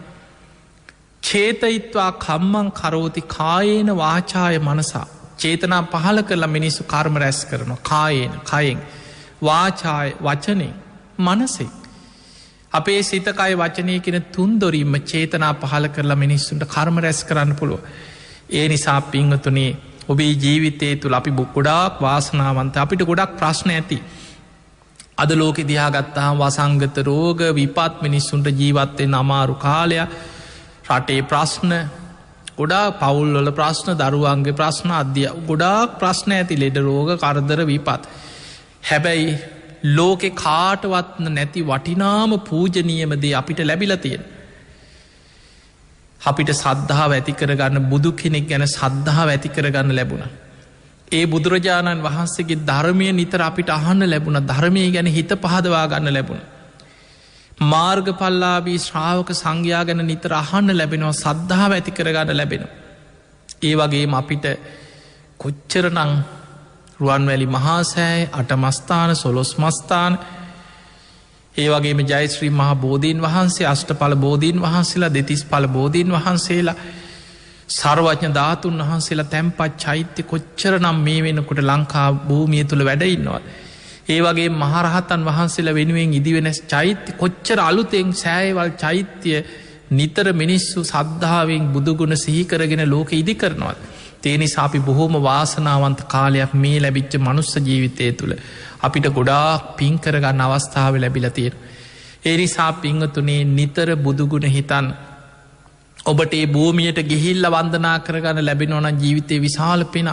චේතයිත්වා කම්මං කරෝති කායේන වාචාය මනසා. චේතනා පහල කරලා මිනිස්සු කර්ම රැස් කරනවා කායේන කයෙන් වාචාය වචනේ මනසේ. අපේ සිතකයි වචනය කියෙන තුන්දොරීම චේතනා පහල කරලා මිනිස්සුන්ට කර්ම රැස් කරන්න පුළුව. ඒ නිසා පිංහතුනේ ඔබේ ජීවිතය තුළ අපි ගොඩාක් වාසනාවන්ත අපිට ගොඩක් ප්‍රශ්න ඇති. අද ලෝකෙ දිහාගත්තාහම් වසංගත රෝග විපත් මිනිස්සුන්ට ජීවත්තෙන් අමාරු කාලය රටේ ප්‍රශ්න ගොඩා පවුල්වල ප්‍රශ්න දරුවන්ගේ ප්‍රශ්න අධ්‍ය ගොඩාක් ප්‍රශ්න ඇති ලෙඩ රෝග කරදර විපත්. හැබැයි ලෝකෙ කාටවත්න නැති වටිනාම පූජනීයමදේ අපිට ලැබිල තියෙන. අපිට සද්ධාව ඇති කරගන්න බුදු කෙනෙක් ගැන සද්ධාව ඇති කරගන්න ලැබුණ. ඒ බුදුරජාණන් වහන්සේගේ ධර්මය නිතර අපිට අහන්න ලැබුණ ධර්මය ගැන හිත පහදවා ගන්න ලැබුණ. මාර්ග පල්ලාබී ශ්‍රාවක සංඝයා ගැන නිතර අහන්න ලැබෙනවා සද්ධාව ඇති කරගන්න ලැබෙන. ඒ වගේම අපිට කොච්චරනං රුවන්වැලි මහාසෑය අටමස්ථාන සොලොස් මස්ථාන ඒ වගේම ජයශ්‍රී මහා බෝධීන් වහන්සේ අෂ්ට පල බෝධීන් වහන්සේලා දෙතිස් පල බෝධීන් වහන්සේලා සර්වඥ ධාතුන් වහන්සේලා තැන්පත් චෛත්‍ය කොච්චර නම් මේ වෙනකොට ලංකා භූමිය තුළ වැඩඉන්නවා. ඒ වගේ මහරහතන් වහන්සේලා වෙනුවෙන් ඉදිවෙන චෛත්‍ය කොච්චර අලුතෙන් සෑයවල් චෛත්‍ය නිතර මිනිස්සු සද්ධාවෙන් බුදුගුණ සිහිකරගෙන ලෝක ඉදි කරනවා. ඒ නිසා අපි බොහෝම වාසනාවන්ත කාලයක් මේ ලැබිච්ච මනුස්ස ජීවිතය තුළ අපිට ගොඩාක් පින් කරගන්න අවස්ථාව ලැබිලා තියෙනවා. ඒ නිසා පින්වතුනේ නිතර බුදුගුණ හිතන් ඔබට ඒ භූමියට ගිහිල්ලා වන්දනා කරගන්න ලැබෙනවා නම් ජීවිතේ විශාල පින.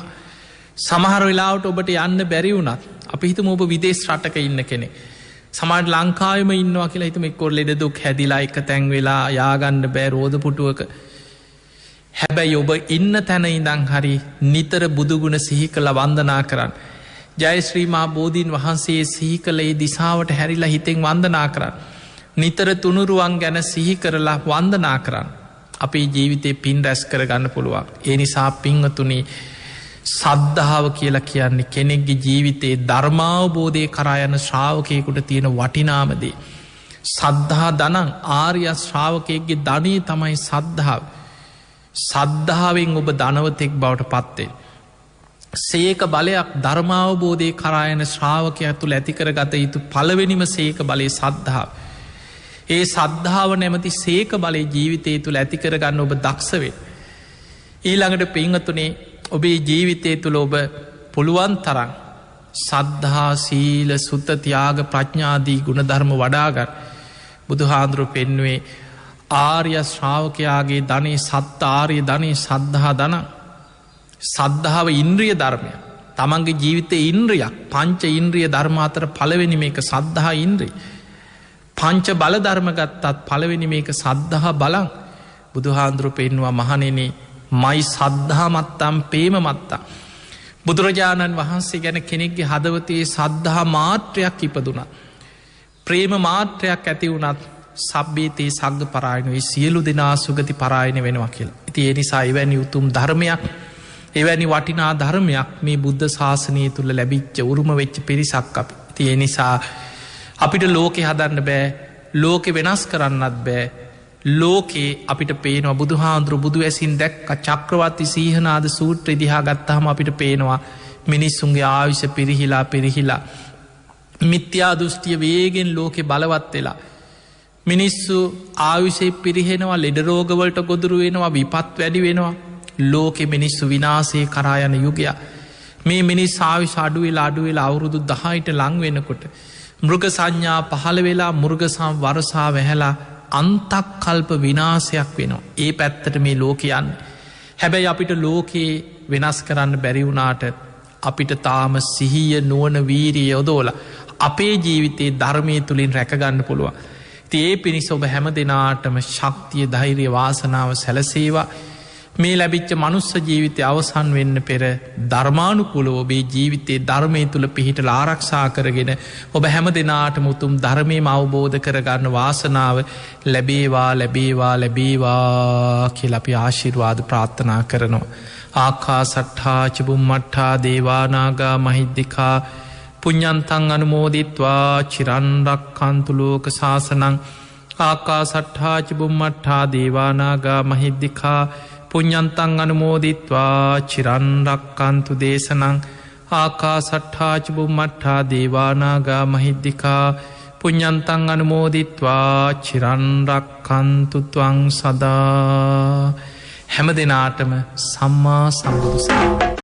සමහර වෙලාවට ඔබට යන්න බැරි වුණත් අපි හිතමු ඔබ විදේශ රටක ඉන්න කෙනෙක්. සමහරට ලංකාවෙම ඉන්නවා කියලා හිතමු එක්ක ලෙඩ දුක් හැදිලා එක තැන් වෙලා යාගන්න බෑ රෝද පුටුවක. හැබැයි ඔබ ඉන්න තැන ඉඳන් හරි නිතර බුදුගුණ සිහි කළ වන්දනා කරන්න. ජය ශ්‍රී මහා බෝධීන් වහන්සේ සිහි කළ ඒ දිසාවට හැරිලා හිතෙන් වන්දනා කරන්න. නිතර තුනුරුවන් ගැන සිහි කරලා වන්දනා කරන්න. අපේ ජීවිතේ පින් රැස් කරගන්න පුළුවන්. ඒ නිසා පින්වතුනි සද්ධාව කියලා කියන්නේ කෙනෙක්ගේ ජීවිතයේ ධර්මාවබෝධය කරා යන ශ්‍රාවකයෙකුට තියෙන වටිනාමදේ. සද්ධා ධනං ආර්ය ශ්‍රාවකයෙක්ගේ ධනය තමයි සද්ධාව. සද්ධාවෙන් ඔබ ධනවතෙක් බවට පත්වේ. සේක බලයක් ධර්මාවබෝධය කරා යන ශ්‍රාවකය තුළ ඇතිකර ගත යුතු පළවෙනිම සේක බලය සද්ධාව. ඒ සද්ධාව නැමති සේක බලය ජීවිතය තුළ ඇතිකරගන්න ඔබ දක්ෂවේ. ඊළඟට පින්වතුනේ ඔබේ ජීවිතය තුළ ඔබ පුළුවන් තරන් සද්ධා සීල සුත්ත තියාග ප්‍රඥාදී ගුණධර්ම වඩාගත් බුදුහාන්දුරු පෙන්වේ ආර්ය ශ්‍රාවකයාගේ ධනය සත්ත ආර්ය ධනය සද්ධහා ධන සද්ධාව ඉන්ද්‍රිය ධර්මය තමන්ගේ ජීවිතය ඉන්ද්‍රියක් පංච ඉන්ද්‍රිය ධර්මාතර පළවෙනි මේක සද්ධහා ඉන්ද්‍රී පංච බල ධර්මගත්තත් පළවෙනි මේක සද්ධහා බලං බුදුහාන්දුරු පෙන්වා මහනෙනේ මයි සද්ධාමත්තම් පේම මත්තා. බුදුරජාණන් වහන්සේ ගැන කෙනෙක්ගේ හදවතයේ සද්ධහා මාත්‍රයක් ඉපදුනා. ප්‍රේම මාත්‍රයක් ඇති වුණත් සබ්බේතයේ සග්ග පරායනොයි සියලු දෙනා සුගති පරායන වෙනවා කියලා. ඉති ඒ නිසා එවැනි උතුම් ධර්මයක් එවැනි වටිනා ධර්මයක් මේ බුද්ධ ශාසනය තුළ ලැබිච්ච උරුම වෙච්ච පිරිසක් අපි. ඉති ඒ නිසා අපිට ලෝකෙ හදන්න බෑ ලෝකෙ වෙනස් කරන්නත් බෑ. ලෝකේ අපිට පේනවා බුදුහාන්දුරු බුදු ඇසින් දැක්ක චක්‍රවර්ති සීහනාද සූත්‍ර ඉදිහා ගත්තහම අපිට පේනවා මිනිස්සුන්ගේ ආවිෂ පිරිහිලා මිත්‍යා දෘෂ්ටිය වේගෙන් ලෝකෙ බලවත් වෙලා. මිනිස්සු ආවිෂය පිරිහෙනවා ලෙඩරෝගවලට ගොදුරු වෙනවා විපත් වැඩි වෙනවා ලෝකෙ මිනිස්සු විනාසේ කරායන යුගය. මේ මිනිස් ආවිශ අඩුවෙලා අවුරුදු 10ට ලං වෙනකොට. මෘග සංඥා පහළ වෙලා මුර්ගසම් වරසා වැහැලා අන්තක් කල්ප විනාසයක් වෙනවා. ඒ පැත්තට මේ ලෝකයන්. හැබැයි අපිට ලෝකයේ වෙනස් කරන්න බැරිවුණාට අපිට තාම සිහිය නුවන වීරිය යොදෝල අපේ ජීවිතයේ ධර්මය තුළින් රැකගන්න පුළුවන්. ඒ පිණිස ඔබ හැම දෙනාටම ශක්තිය ධෛර්ය වාසනාව සැලසේවා. මේ ලැබිච්ච මනුස්ස ජීවිතය අවසන් වෙන්න පෙර ධර්මානුකුලව ඔබේ ජීවිතයේ ධර්මය තුළ පිහිටල ආරක්ෂා කරගෙන ඔබ හැම දෙනාට මුතුම් ධර්මයම අවබෝධ කරගන්න වාසනාව ලැබේවා කියලපි ආශිර්වාද ප්‍රාර්ථනා කරනවා. ආකා සට්හා චබුම්මට්හා දේවානාගා මහිද්දිකා පුඤ්ඤන්තං අනුමෝදිත්වා චිරන්රක්ඛන්තුලෝක සාසනං ආකා සට්හා චබුම්මට්හා දේවානාගා මහිද්දිකා පුඤ්ඤන්තං අනුමෝදිත්වා චිරන්රක්ඛන්තු දේශනං ආකා සට්හා චබුම්මට්හා දේවානාගා මහිද්දිකා පුඤ්ඤන්තං අනුමෝදිත්වා චිරන්රක්ඛන්තු ත්වං සදා. හැම දෙනාටම සම්මා සම්බුදු සරණයි.